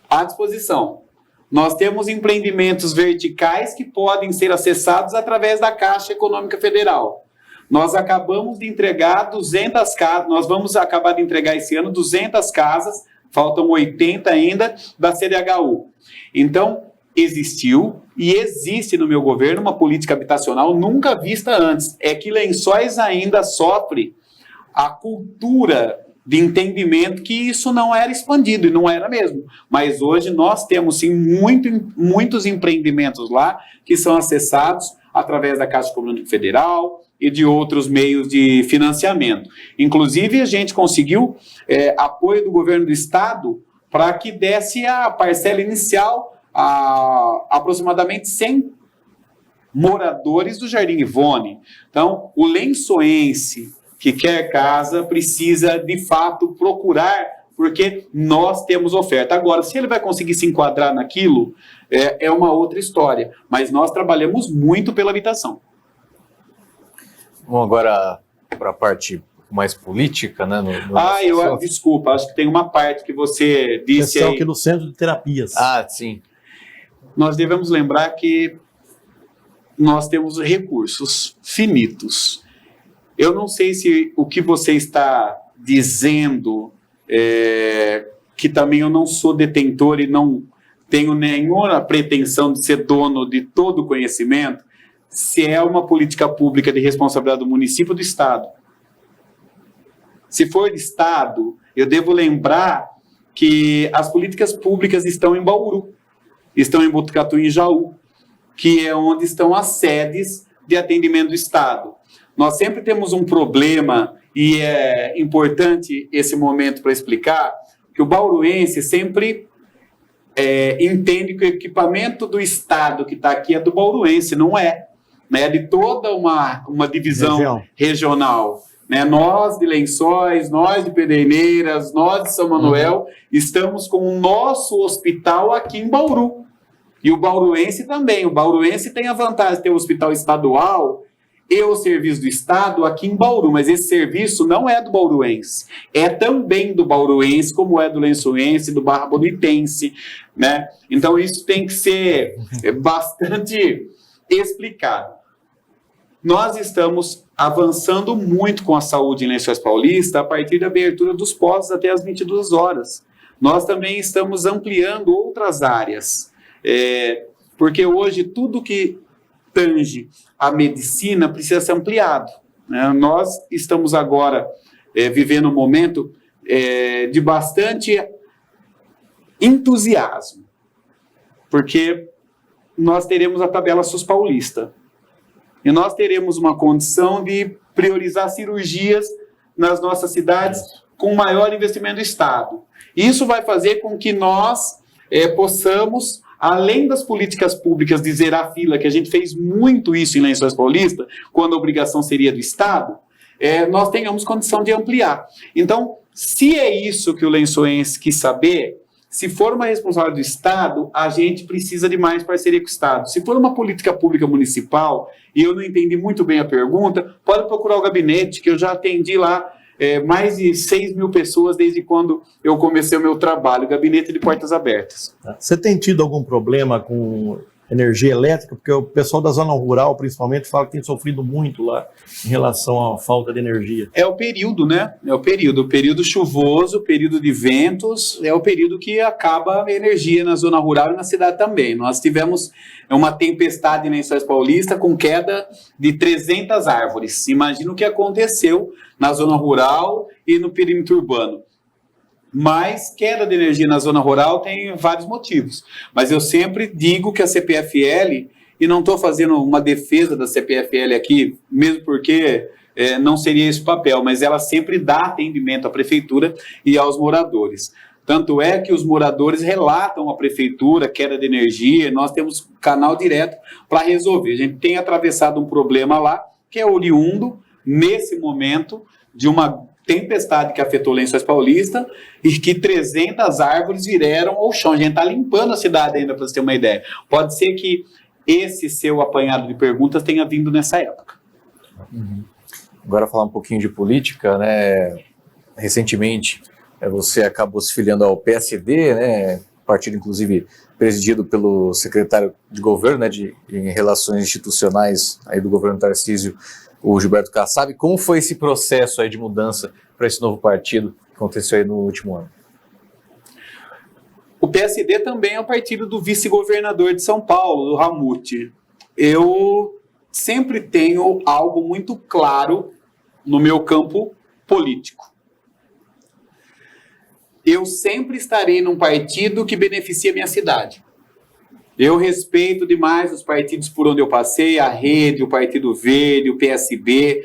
à disposição. Nós temos empreendimentos verticais que podem ser acessados através da Caixa Econômica Federal. Nós acabamos de entregar 200 casas, nós vamos acabar de entregar esse ano 200 casas, faltam 80 ainda, da CDHU. Então, existiu e existe no meu governo uma política habitacional nunca vista antes. É que Lençóis ainda sofre a cultura de entendimento que isso não era expandido, e não era mesmo. Mas hoje nós temos sim muitos empreendimentos lá que são acessados através da Caixa Econômica Federal e de outros meios de financiamento. Inclusive a gente conseguiu apoio do governo do estado para que desse a parcela inicial a aproximadamente 100 moradores do Jardim Ivone. Então, o lençoense que quer casa precisa, de fato, procurar, porque nós temos oferta. Agora, se ele vai conseguir se enquadrar naquilo, é uma outra história. Mas nós trabalhamos muito pela habitação. Vamos agora para a parte mais política, né? Desculpa, acho que tem uma parte que você disse aí. Aqui no Centro de Terapias. Ah, sim. Nós devemos lembrar que nós temos recursos finitos. Eu não sei se o que você está dizendo, que também eu não sou detentor e não tenho nenhuma pretensão de ser dono de todo o conhecimento, se é uma política pública de responsabilidade do município ou do Estado. Se for de Estado, eu devo lembrar que as políticas públicas estão em Bauru, estão em Botucatu e em Jaú, que é onde estão as sedes de atendimento do Estado. Nós sempre temos um problema, e é importante esse momento para explicar, que o bauruense sempre entende que o equipamento do Estado que está aqui é do bauruense, não é. É de toda uma divisão regional. Né? Nós de Lençóis, nós de Pederneiras, nós de São Manuel, estamos com o nosso hospital aqui em Bauru. E o bauruense também. O bauruense tem a vantagem de ter o hospital estadual e o serviço do Estado aqui em Bauru, mas esse serviço não é do bauruense, é também do bauruense, como é do lençoense, do barra bonitense, né? Então isso tem que ser bastante explicado. Nós estamos avançando muito com a saúde em Lençóis Paulista a partir da abertura dos postos até as 22 horas. Nós também estamos ampliando outras áreas. porque hoje tudo que tange a medicina precisa ser ampliado, né? Nós estamos agora vivendo um momento de bastante entusiasmo, porque nós teremos a tabela SUS paulista, e nós teremos uma condição de priorizar cirurgias nas nossas cidades com maior investimento do Estado. Isso vai fazer com que nós possamos, além das políticas públicas de zerar a fila, que a gente fez muito isso em Lençóis Paulista, quando a obrigação seria do Estado, nós tenhamos condição de ampliar. Então, se é isso que o lençoense quis saber, se for uma responsabilidade do Estado, a gente precisa de mais parceria com o Estado. Se for uma política pública municipal, e eu não entendi muito bem a pergunta, pode procurar o gabinete, que eu já atendi lá mais de 6 mil pessoas desde quando eu comecei o meu trabalho, gabinete de portas abertas. Você tem tido algum problema com energia elétrica? Porque o pessoal da zona rural, principalmente, fala que tem sofrido muito lá em relação à falta de energia. É o período, né? É o período chuvoso, o período de ventos, é o período que acaba a energia na zona rural e na cidade também. Nós tivemos uma tempestade em Lençóis Paulista com queda de 300 árvores. Imagina o que aconteceu na zona rural e no perímetro urbano. Mas queda de energia na zona rural tem vários motivos. Mas eu sempre digo que a CPFL, e não estou fazendo uma defesa da CPFL aqui, mesmo porque não seria esse o papel, mas ela sempre dá atendimento à prefeitura e aos moradores. Tanto é que os moradores relatam à prefeitura queda de energia, nós temos canal direto para resolver. A gente tem atravessado um problema lá, que é oriundo, nesse momento, de uma tempestade que afetou Lençóis Paulista e que 300 árvores vieram ao chão. A gente está limpando a cidade ainda, para você ter uma ideia. Pode ser que esse seu apanhado de perguntas tenha vindo nessa época. Agora falar um pouquinho de política, né? Recentemente você acabou se filiando ao PSD, né? Partido inclusive presidido pelo secretário de governo, né? Em relações institucionais aí do governo Tarcísio, o Gilberto Kassab. Como foi esse processo aí de mudança para esse novo partido que aconteceu aí no último ano? O PSD também é o partido do vice-governador de São Paulo, do Ramute. Eu sempre tenho algo muito claro no meu campo político. Eu sempre estarei num partido que beneficia a minha cidade. Eu respeito demais os partidos por onde eu passei, a Rede, o Partido Verde, o PSB,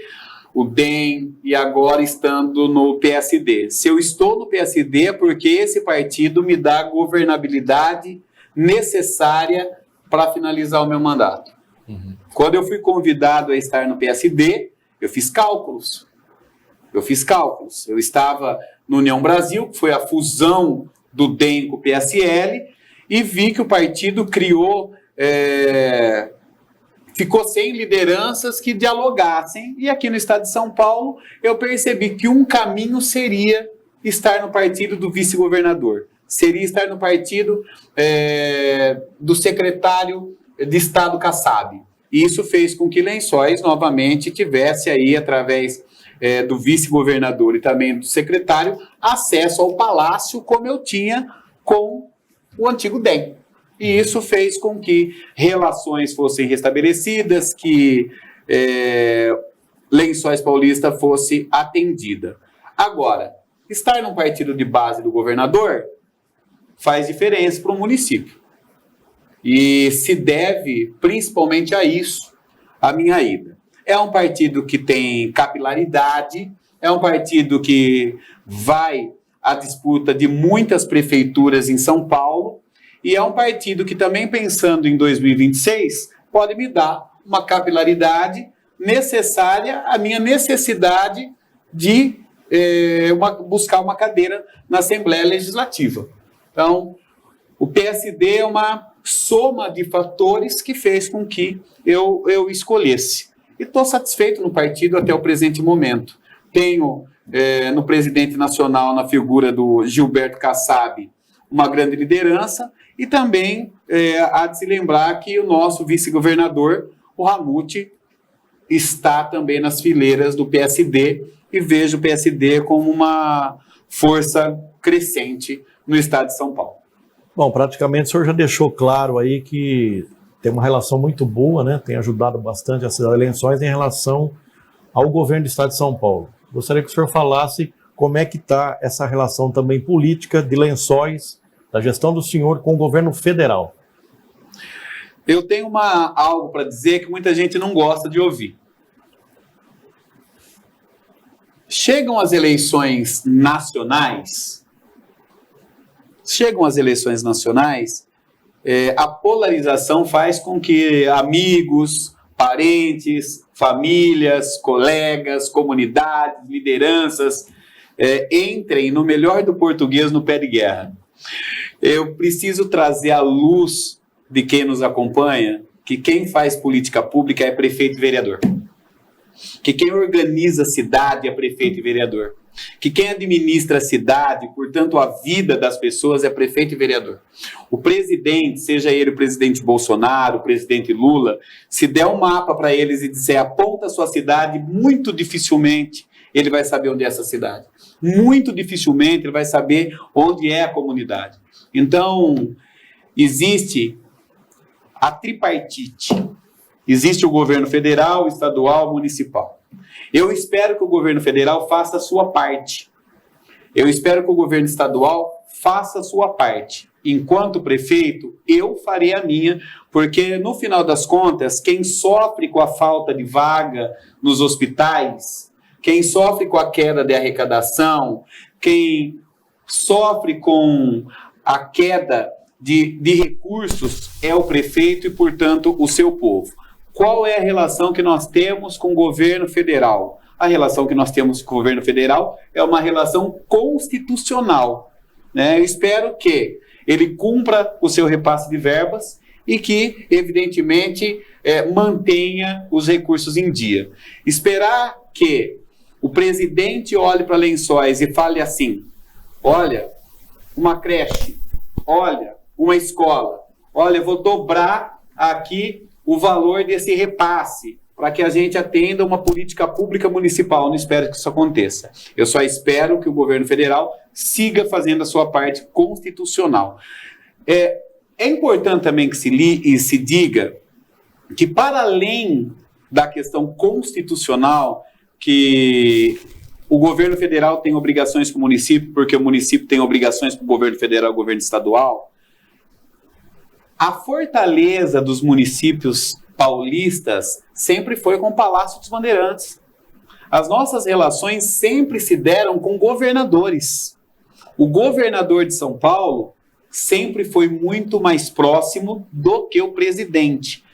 o DEM e agora estando no PSD. Se eu estou no PSD é porque esse partido me dá a governabilidade necessária para finalizar o meu mandato. Quando eu fui convidado a estar no PSD, eu fiz cálculos. Eu estava no União Brasil, que foi a fusão do DEM com o PSL, e vi que o partido ficou sem lideranças que dialogassem. E aqui no estado de São Paulo, eu percebi que um caminho seria estar no partido do vice-governador. Seria estar no partido do secretário de Estado Kassab. E isso fez com que Lençóis novamente tivesse aí, através do vice-governador e também do secretário, acesso ao palácio como eu tinha com o antigo DEM. E isso fez com que relações fossem restabelecidas, que Lençóis Paulista fosse atendida. Agora, estar num partido de base do governador faz diferença para o município. E se deve principalmente a isso, a minha ida. É um partido que tem capilaridade, é um partido que vai à disputa de muitas prefeituras em São Paulo, e é um partido que também, pensando em 2026, pode me dar uma capilaridade necessária à minha necessidade de buscar uma cadeira na Assembleia Legislativa. Então, o PSD é uma soma de fatores que fez com que eu escolhesse. E estou satisfeito no partido até o presente momento. Tenho no presidente nacional, na figura do Gilberto Kassab, uma grande liderança, e também há de se lembrar que o nosso vice-governador, o Ramute, está também nas fileiras do PSD, e vejo o PSD como uma força crescente no estado de São Paulo. Bom, praticamente o senhor já deixou claro aí que tem uma relação muito boa, né? Tem ajudado bastante a cidade de Lençóis em relação ao governo do estado de São Paulo. Gostaria que o senhor falasse como é que está essa relação também política de Lençóis, da gestão do senhor com o governo federal. Eu tenho algo para dizer que muita gente não gosta de ouvir. Chegam as eleições nacionais, a polarização faz com que amigos, parentes, famílias, colegas, comunidades, lideranças entrem, no melhor do português, no pé de guerra. Eu preciso trazer à luz de quem nos acompanha que quem faz política pública é prefeito e vereador. Que quem organiza a cidade é prefeito e vereador. Que quem administra a cidade, portanto a vida das pessoas, é prefeito e vereador. O presidente, seja ele o presidente Bolsonaro, o presidente Lula, se der um mapa para eles e disser aponta a sua cidade, muito dificilmente ele vai saber onde é essa cidade. Muito dificilmente ele vai saber onde é a comunidade. Então, existe a tripartite. Existe o governo federal, estadual, municipal. Eu espero que o governo federal faça a sua parte. Eu espero que o governo estadual faça a sua parte. Enquanto prefeito, eu farei a minha, porque no final das contas, quem sofre com a falta de vaga nos hospitais, quem sofre com a queda de arrecadação, quem sofre com a queda de recursos é o prefeito e, portanto, o seu povo. Qual é a relação que nós temos com o governo federal? A relação que nós temos com o governo federal é uma relação constitucional, né? Eu espero que ele cumpra o seu repasse de verbas e que, evidentemente, mantenha os recursos em dia. Esperar que o presidente olhe para Lençóis e fale assim, olha, uma creche, olha, uma escola, olha, eu vou dobrar aqui o valor desse repasse para que a gente atenda uma política pública municipal. Não espero que isso aconteça. Eu só espero que o governo federal siga fazendo a sua parte constitucional. É importante também que se diga que, para além da questão constitucional, que o governo federal tem obrigações com o município, porque o município tem obrigações com o governo federal e o governo estadual, a fortaleza dos municípios paulistas sempre foi com o Palácio dos Bandeirantes. As nossas relações sempre se deram com governadores. O governador de São Paulo sempre foi muito mais próximo do que o presidente,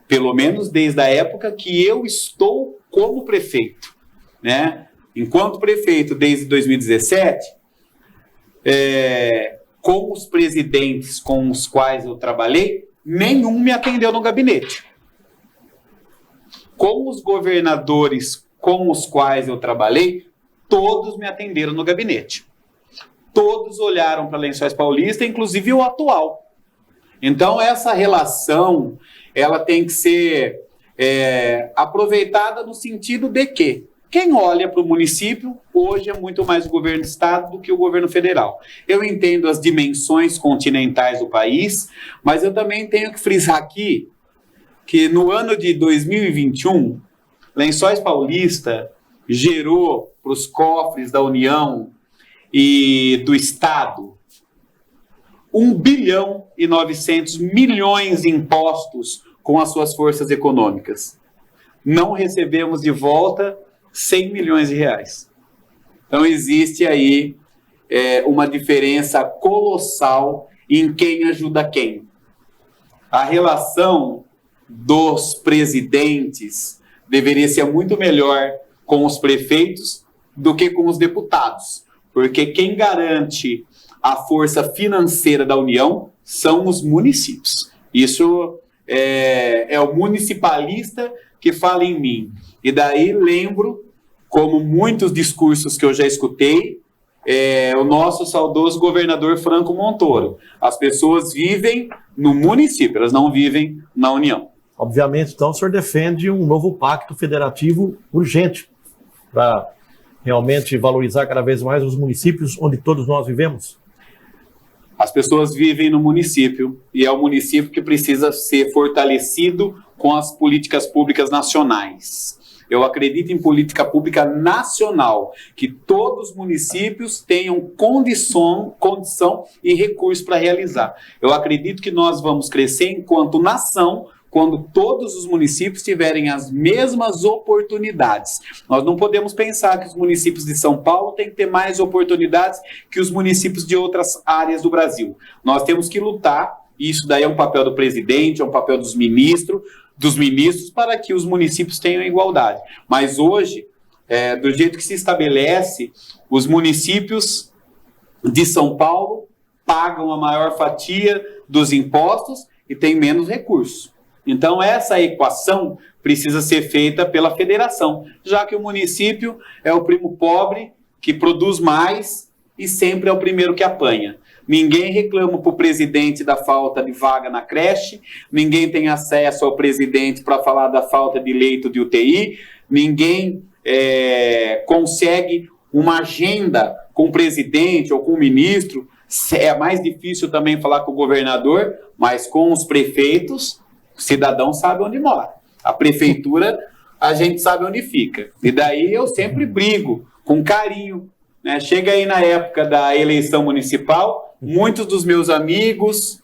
pelo menos desde a época que eu estou como prefeito, né? Enquanto prefeito desde 2017, com os presidentes com os quais eu trabalhei, nenhum me atendeu no gabinete. Com os governadores com os quais eu trabalhei, todos me atenderam no gabinete. Todos olharam para Lençóis Paulista, inclusive o atual. Então, essa relação, ela tem que ser aproveitada no sentido de que quem olha para o município, hoje é muito mais o governo do estado do que o governo federal. Eu entendo as dimensões continentais do país, mas eu também tenho que frisar aqui que no ano de 2021, Lençóis Paulista gerou para os cofres da União e do Estado 1 bilhão e 900 milhões em impostos com as suas forças econômicas. Não recebemos de volta 100 milhões de reais. Então existe aí uma diferença colossal em quem ajuda quem. A relação dos presidentes deveria ser muito melhor com os prefeitos do que com os deputados, porque quem garante a força financeira da União são os municípios. Isso é o municipalista que fala em mim. E daí lembro, como muitos discursos que eu já escutei, o nosso saudoso governador Franco Montoro. As pessoas vivem no município, elas não vivem na União. Obviamente, então, o senhor defende um novo pacto federativo urgente para realmente valorizar cada vez mais os municípios onde todos nós vivemos? As pessoas vivem no município e é o município que precisa ser fortalecido com as políticas públicas nacionais. Eu acredito em política pública nacional, que todos os municípios tenham condição e recursos para realizar. Eu acredito que nós vamos crescer enquanto nação quando todos os municípios tiverem as mesmas oportunidades. Nós não podemos pensar que os municípios de São Paulo têm que ter mais oportunidades que os municípios de outras áreas do Brasil. Nós temos que lutar, e isso daí é um papel do presidente, é um papel dos ministros, para que os municípios tenham igualdade. Mas hoje, do jeito que se estabelece, os municípios de São Paulo pagam a maior fatia dos impostos e têm menos recursos. Então, essa equação precisa ser feita pela federação, já que o município é o primo pobre que produz mais e sempre é o primeiro que apanha. Ninguém reclama para o presidente da falta de vaga na creche, ninguém tem acesso ao presidente para falar da falta de leito de UTI, ninguém consegue uma agenda com o presidente ou com o ministro. É mais difícil também falar com o governador, mas com os prefeitos, o cidadão sabe onde mora. A prefeitura, a gente sabe onde fica. E daí eu sempre brigo com carinho, né? Chega aí na época da eleição municipal, muitos dos meus amigos,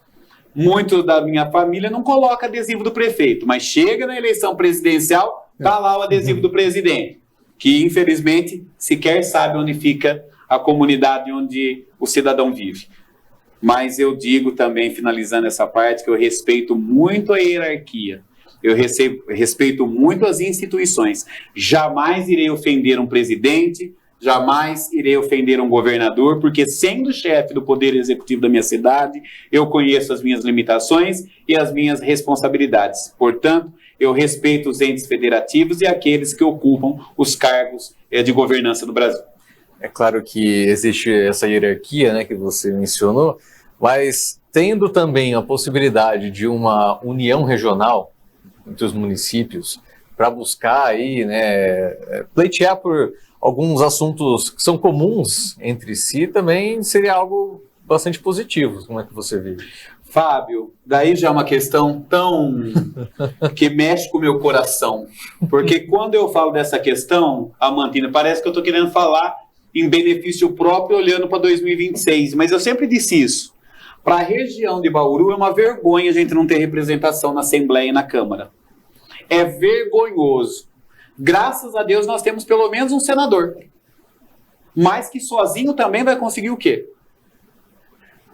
muitos da minha família não colocam adesivo do prefeito, mas chega na eleição presidencial, tá lá o adesivo do presidente, que infelizmente sequer sabe onde fica a comunidade onde o cidadão vive. Mas eu digo também, finalizando essa parte, que eu respeito muito a hierarquia, eu respeito muito as instituições. Jamais irei ofender um presidente, jamais irei ofender um governador, porque sendo chefe do poder executivo da minha cidade, eu conheço as minhas limitações e as minhas responsabilidades. Portanto, eu respeito os entes federativos e aqueles que ocupam os cargos de governança no Brasil. É claro que existe essa hierarquia, né, que você mencionou, mas tendo também a possibilidade de uma união regional entre os municípios para buscar aí, né, pleitear por alguns assuntos que são comuns entre si, também seria algo bastante positivo. Como é que você vê? Fábio, daí já é uma questão tão que mexe com o meu coração, porque quando eu falo dessa questão, Amantina, parece que eu estou querendo falar em benefício próprio olhando para 2026, mas eu sempre disse isso. Para a região de Bauru é uma vergonha a gente não ter representação na Assembleia e na Câmara. É vergonhoso. Graças a Deus nós temos pelo menos um senador, mas que sozinho também vai conseguir o quê?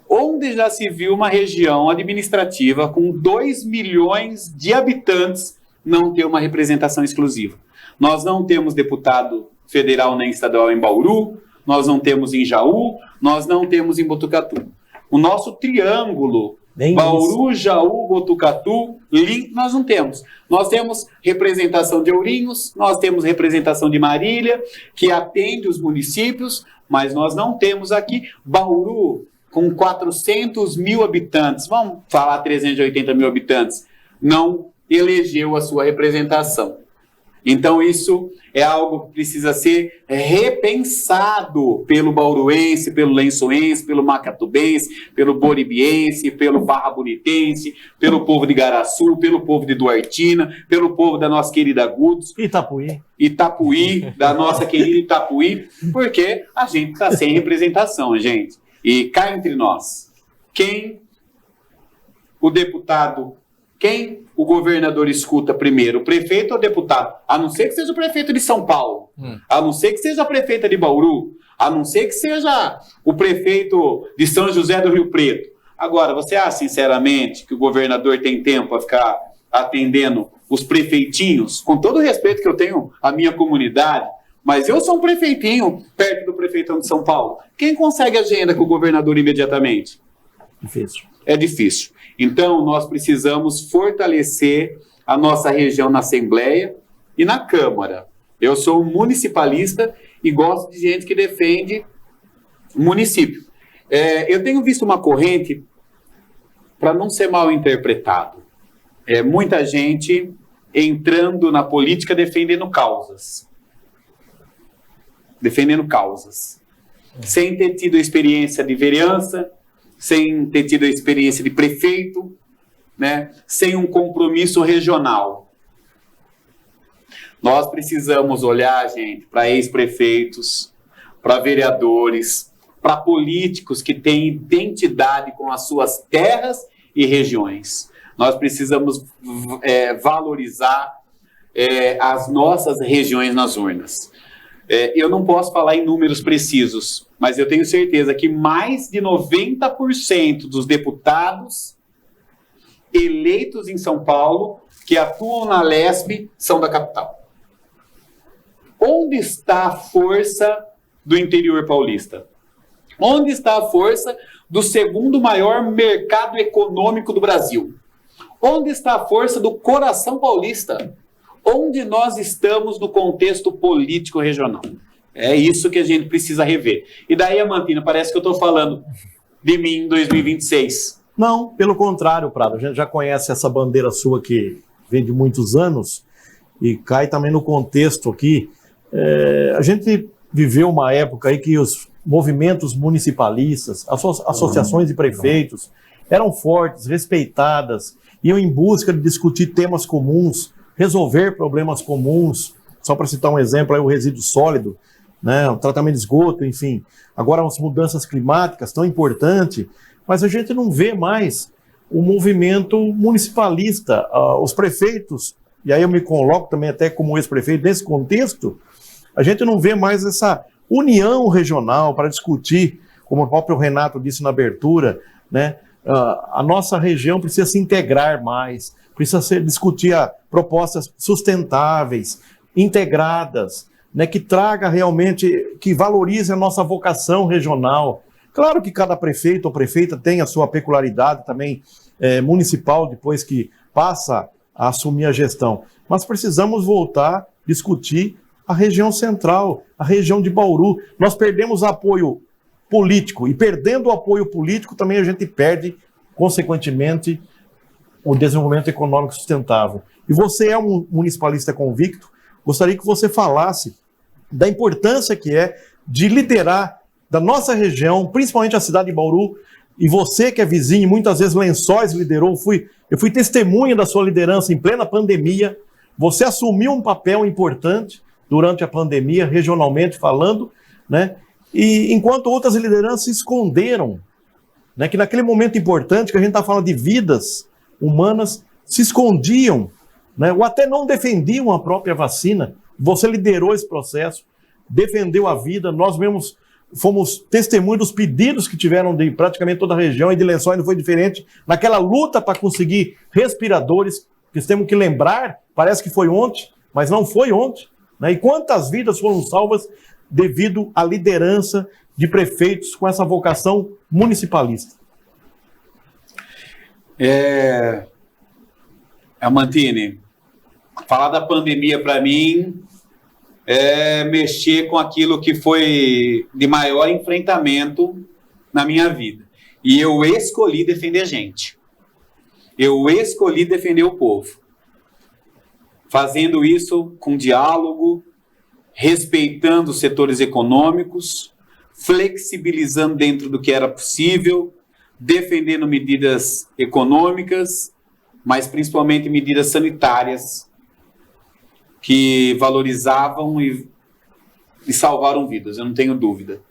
Onde já se viu uma região administrativa com 2 milhões de habitantes não ter uma representação exclusiva? Nós não temos deputado federal nem estadual em Bauru, nós não temos em Jaú, nós não temos em Botucatu. O nosso triângulo, Bauru, Jaú, Botucatu, nós não temos. Nós temos representação de Ourinhos, nós temos representação de Marília, que atende os municípios, mas nós não temos aqui Bauru, com 400 mil habitantes, vamos falar 380 mil habitantes, não elegeu a sua representação. Então isso é algo que precisa ser repensado pelo bauruense, pelo lençoense, pelo macatubense, pelo boribiense, pelo barra-bonitense, pelo povo de Garaçu, pelo povo de Duartina, pelo povo da nossa querida Gudos. Itapuí, da nossa querida Itapuí, porque a gente está sem representação, gente. E cá entre nós, quem o deputado, quem o governador escuta primeiro, o prefeito ou o deputado? A não ser que seja o prefeito de São Paulo, a não ser que seja a prefeita de Bauru, a não ser que seja o prefeito de São José do Rio Preto. Agora, você acha sinceramente que o governador tem tempo para ficar atendendo os prefeitinhos? Com todo o respeito que eu tenho à minha comunidade, mas eu sou um prefeitinho perto do prefeitão de São Paulo. Quem consegue agenda com o governador imediatamente? Difícil. É difícil. Então, nós precisamos fortalecer a nossa região na Assembleia e na Câmara. Eu sou um municipalista e gosto de gente que defende o município. Eu tenho visto uma corrente, para não ser mal interpretado, muita gente entrando na política defendendo causas. Sem ter tido experiência de vereança, sem ter tido a experiência de prefeito, né? Sem um compromisso regional. Nós precisamos olhar, gente, para ex-prefeitos, para vereadores, para políticos que têm identidade com as suas terras e regiões. Nós precisamos valorizar as nossas regiões nas urnas. Eu não posso falar em números precisos, mas eu tenho certeza que mais de 90% dos deputados eleitos em São Paulo que atuam na Lesp são da capital. Onde está a força do interior paulista? Onde está a força do segundo maior mercado econômico do Brasil? Onde está a força do coração paulista? Onde nós estamos no contexto político regional? É isso que a gente precisa rever. E daí, Amantina, parece que eu estou falando de mim em 2026. Não, pelo contrário, Prado. A gente já conhece essa bandeira sua que vem de muitos anos e cai também no contexto aqui. A gente viveu uma época aí que os movimentos municipalistas, associações de prefeitos eram fortes, respeitadas, iam em busca de discutir temas comuns, resolver problemas comuns. Só para citar um exemplo, aí o resíduo sólido, né, o tratamento de esgoto, enfim. Agora as mudanças climáticas tão importantes, mas a gente não vê mais o movimento municipalista. Os prefeitos, e aí eu me coloco também até como ex-prefeito nesse contexto, a gente não vê mais essa união regional para discutir, como o próprio Renato disse na abertura, né? A nossa região precisa se integrar mais, precisa discutir propostas sustentáveis, integradas, né? Que traga realmente, que valorize a nossa vocação regional. Claro que cada prefeito ou prefeita tem a sua peculiaridade também municipal, depois que passa a assumir a gestão, mas precisamos voltar a discutir a região central, a região de Bauru. Nós perdemos apoio político, e perdendo o apoio político também a gente perde, consequentemente, o desenvolvimento econômico sustentável. E você é um municipalista convicto, gostaria que você falasse da importância que é de liderar da nossa região, principalmente a cidade de Bauru, e você que é vizinho, muitas vezes Lençóis liderou, eu fui testemunha da sua liderança em plena pandemia, você assumiu um papel importante durante a pandemia, regionalmente falando, né? E enquanto outras lideranças se esconderam, né? Que naquele momento importante, que a gente está falando de vidas humanas, se escondiam, né? Ou até não defendiam a própria vacina. Você liderou esse processo, defendeu a vida, nós mesmos fomos testemunhas dos pedidos que tiveram de praticamente toda a região, e de Lençóis não foi diferente, naquela luta para conseguir respiradores, que temos que lembrar, parece que foi ontem, mas não foi ontem, né? E quantas vidas foram salvas devido à liderança de prefeitos com essa vocação municipalista? Amantini, falar da pandemia para mim é mexer com aquilo que foi de maior enfrentamento na minha vida. E eu escolhi defender gente. Eu escolhi defender o povo. Fazendo isso com diálogo, respeitando os setores econômicos, flexibilizando dentro do que era possível, defendendo medidas econômicas, mas principalmente medidas sanitárias que valorizavam e salvaram vidas, eu não tenho dúvida.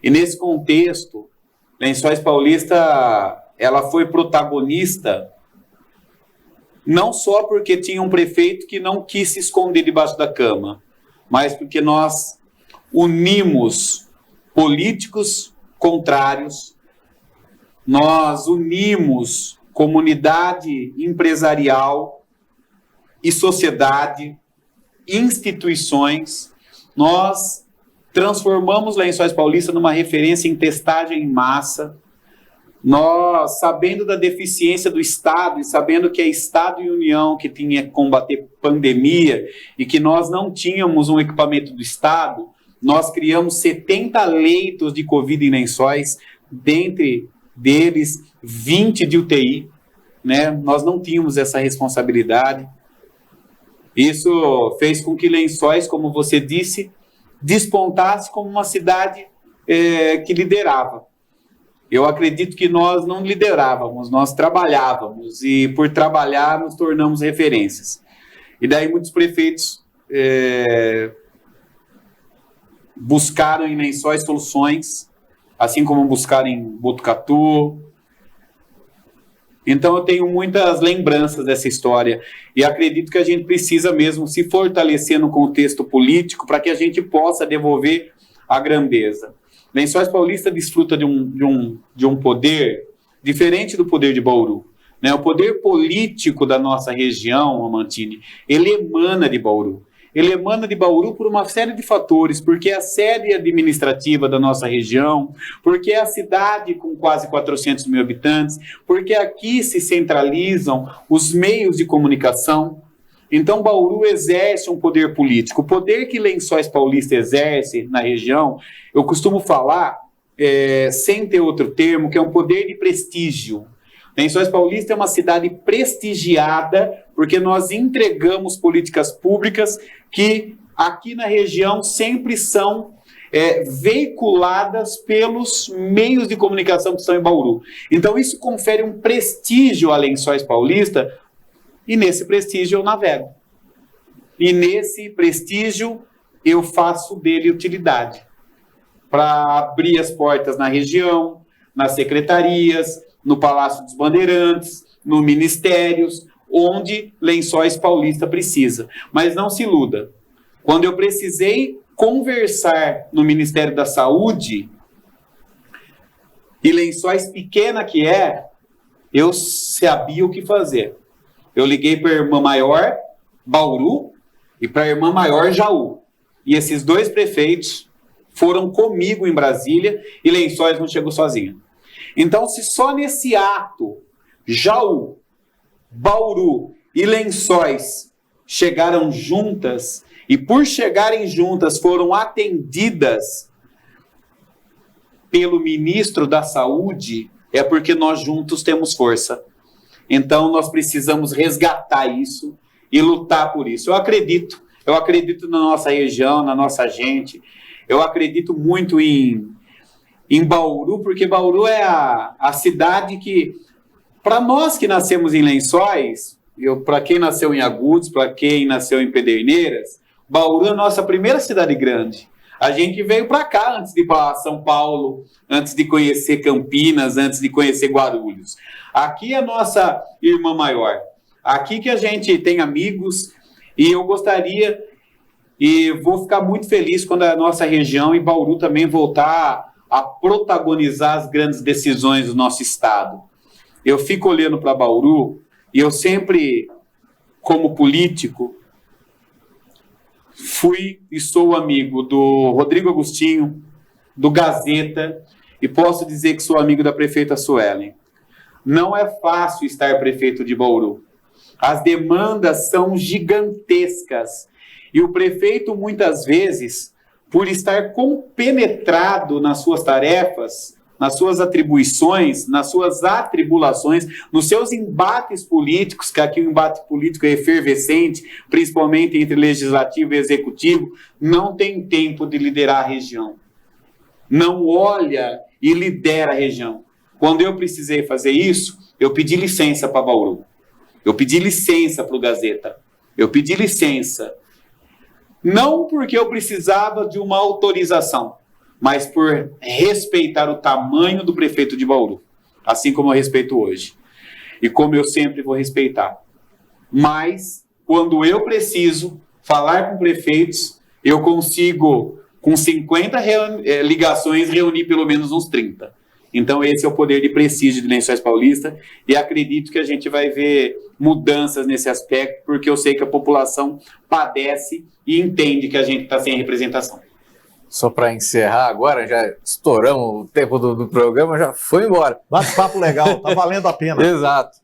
E nesse contexto, Lençóis Paulista, ela foi protagonista não só porque tinha um prefeito que não quis se esconder debaixo da cama, mas porque nós unimos políticos contrários, nós unimos comunidade empresarial e sociedade, instituições, nós transformamos Lençóis Paulista numa referência em testagem em massa. Nós, sabendo da deficiência do Estado e sabendo que é Estado e União que tinha que combater pandemia e que nós não tínhamos um equipamento do Estado, nós criamos 70 leitos de Covid em Lençóis, dentre deles 20 de UTI, né? Nós não tínhamos essa responsabilidade. Isso fez com que Lençóis, como você disse, despontasse como uma cidade que liderava. Eu acredito que nós não liderávamos, nós trabalhávamos, e por trabalhar nos tornamos referências. E daí muitos prefeitos buscaram em Lençóis soluções, assim como buscaram em Botucatu. Então eu tenho muitas lembranças dessa história e acredito que a gente precisa mesmo se fortalecer no contexto político para que a gente possa devolver a grandeza. Lençóis Paulista desfruta de um poder diferente do poder de Bauru. Né? O poder político da nossa região, Amantini, ele emana de Bauru. Ele emana de Bauru por uma série de fatores, porque é a sede administrativa da nossa região, porque é a cidade com quase 400 mil habitantes, porque aqui se centralizam os meios de comunicação. Então, Bauru exerce um poder político. O poder que Lençóis Paulista exerce na região, eu costumo falar, sem ter outro termo, que é um poder de prestígio. Lençóis Paulista é uma cidade prestigiada porque nós entregamos políticas públicas que aqui na região sempre são veiculadas pelos meios de comunicação que estão em Bauru. Então isso confere um prestígio a Lençóis Paulista e nesse prestígio eu navego. E nesse prestígio eu faço dele utilidade para abrir as portas na região, nas secretarias, no Palácio dos Bandeirantes, no Ministérios, onde Lençóis Paulista precisa. Mas não se iluda. Quando eu precisei conversar no Ministério da Saúde, e Lençóis pequena que é, eu sabia o que fazer. Eu liguei para a irmã maior, Bauru, e para a irmã maior, Jaú. E esses dois prefeitos foram comigo em Brasília, e Lençóis não chegou sozinha. Então, se só nesse ato, Jaú, Bauru e Lençóis chegaram juntas, e por chegarem juntas foram atendidas pelo ministro da Saúde, é porque nós juntos temos força. Então, nós precisamos resgatar isso e lutar por isso. Eu acredito na nossa região, na nossa gente, eu acredito muito em Bauru, porque Bauru é a cidade que, para nós que nascemos em Lençóis, para quem nasceu em Agudos, para quem nasceu em Pederneiras, Bauru é a nossa primeira cidade grande. A gente veio para cá antes de ir para São Paulo, antes de conhecer Campinas, antes de conhecer Guarulhos. Aqui é a nossa irmã maior. Aqui que a gente tem amigos, e eu gostaria, e vou ficar muito feliz quando a nossa região e Bauru também voltar a protagonizar as grandes decisões do nosso estado. Eu fico olhando para Bauru e eu sempre, como político, fui e sou amigo do Rodrigo Agostinho, do Gazeta, e posso dizer que sou amigo da prefeita Suelen. Não é fácil estar prefeito de Bauru. As demandas são gigantescas e o prefeito, muitas vezes, por estar compenetrado nas suas tarefas, nas suas atribuições, nas suas atribulações, nos seus embates políticos, que aqui o embate político é efervescente, principalmente entre legislativo e executivo, não tem tempo de liderar a região. Não olha e lidera a região. Quando eu precisei fazer isso, eu pedi licença para Bauru. Eu pedi licença para o Gazeta. Eu pedi licença. Não porque eu precisava de uma autorização, mas por respeitar o tamanho do prefeito de Bauru, assim como eu respeito hoje. E como eu sempre vou respeitar. Mas, quando eu preciso falar com prefeitos, eu consigo, com 50 ligações, reunir pelo menos uns 30. Então, esse é o poder de prestígio de Lençóis Paulista, e acredito que a gente vai ver mudanças nesse aspecto, porque eu sei que a população padece e entende que a gente está sem representação. Só para encerrar agora, já estouramos o tempo do programa, já foi embora. Bate-papo legal, tá valendo a pena. Exato.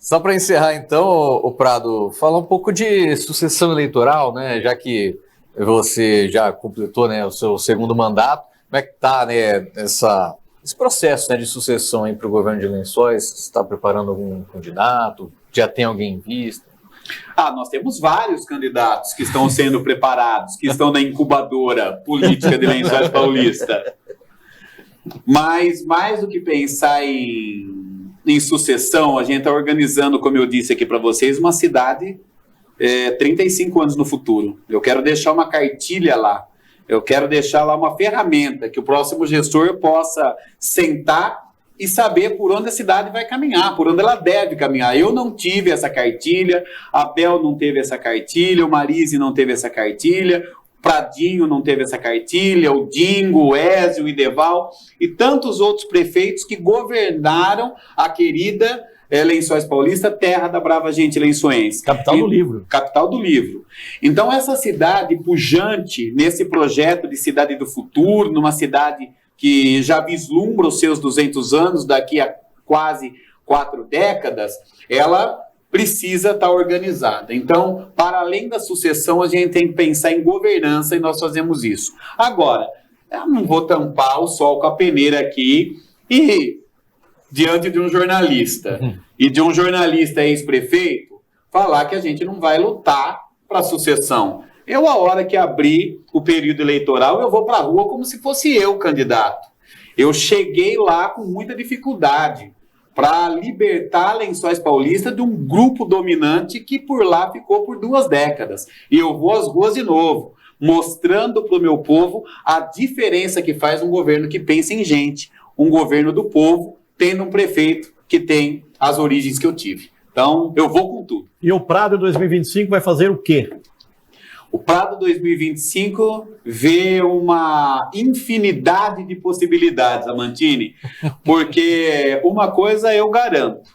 Só para encerrar, então, o Prado, falar um pouco de sucessão eleitoral, né? Já que você já completou, né, o seu segundo mandato, como é que está, né, esse processo, né, de sucessão para o governo de Lençóis? Você está preparando algum candidato? Já tem alguém em vista? Nós temos vários candidatos que estão sendo preparados, que estão na incubadora política de Lençóis Paulista. Mas mais do que pensar em sucessão, a gente está organizando, como eu disse aqui para vocês, uma cidade 35 anos no futuro. Eu quero deixar uma cartilha lá. Eu quero deixar lá uma ferramenta que o próximo gestor possa sentar e saber por onde a cidade vai caminhar, por onde ela deve caminhar. Eu não tive essa cartilha, a Bel não teve essa cartilha, o Marise não teve essa cartilha, o Pradinho não teve essa cartilha, o Dingo, o Ézio, o Ideval e tantos outros prefeitos que governaram a querida Lençóis Paulista, terra da brava gente lençoense. Capital do livro. Capital do livro. Então, essa cidade pujante, nesse projeto de cidade do futuro, numa cidade que já vislumbra os seus 200 anos, daqui a quase 4 décadas, ela precisa estar organizada. Então, para além da sucessão, a gente tem que pensar em governança e nós fazemos isso. Agora, eu não vou tampar o sol com a peneira aqui e diante de um jornalista e de um jornalista ex-prefeito, falar que a gente não vai lutar para a sucessão. Eu, a hora que abrir o período eleitoral, eu vou para a rua como se fosse eu candidato. Eu cheguei lá com muita dificuldade para libertar Lençóis Paulista de um grupo dominante que por lá ficou por 2 décadas. E eu vou às ruas de novo, mostrando para o meu povo a diferença que faz um governo que pensa em gente, um governo do povo, tendo um prefeito que tem as origens que eu tive. Então, eu vou com tudo. E o Prado 2025 vai fazer o quê? O Prado 2025 vê uma infinidade de possibilidades, Amantini, porque uma coisa eu garanto,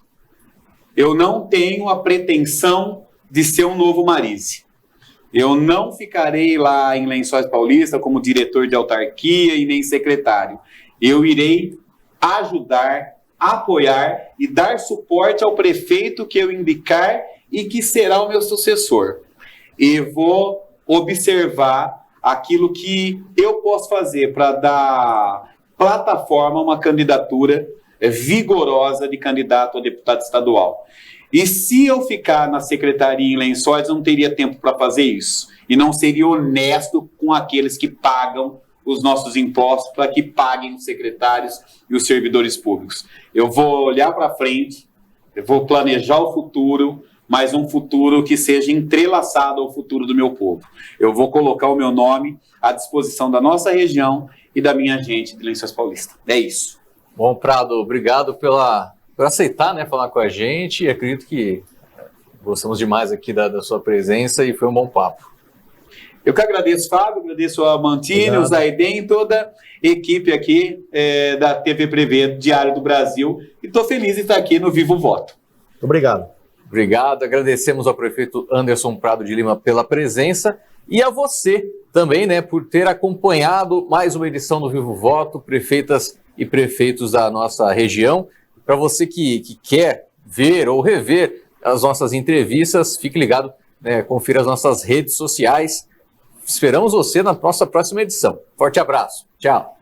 eu não tenho a pretensão de ser um novo Marise. Eu não ficarei lá em Lençóis Paulista como diretor de autarquia e nem secretário. Eu irei ajudar, apoiar e dar suporte ao prefeito que eu indicar e que será o meu sucessor. E vou observar aquilo que eu posso fazer para dar plataforma a uma candidatura vigorosa de candidato a deputado estadual. E se eu ficar na secretaria em Lençóis, não teria tempo para fazer isso. E não seria honesto com aqueles que pagam os nossos impostos para que paguem os secretários e os servidores públicos. Eu vou olhar para frente, eu vou planejar o futuro, mas um futuro que seja entrelaçado ao futuro do meu povo. Eu vou colocar o meu nome à disposição da nossa região e da minha gente de Lençóis Paulista. É isso. Bom, Prado, obrigado por aceitar, né, falar com a gente. Acredito que gostamos demais aqui da sua presença e foi um bom papo. Eu que agradeço, Fábio, agradeço a Mantini, o Zaiden e toda a equipe aqui da TV Prevê, Diário do Brasil. E estou feliz de estar aqui no Vivo Voto. Obrigado. Obrigado, agradecemos ao prefeito Anderson Prado de Lima pela presença e a você também, né, por ter acompanhado mais uma edição do Vivo Voto, prefeitas e prefeitos da nossa região. Para você que quer ver ou rever as nossas entrevistas, fique ligado, né, confira as nossas redes sociais. Esperamos você na nossa próxima edição. Forte abraço. Tchau.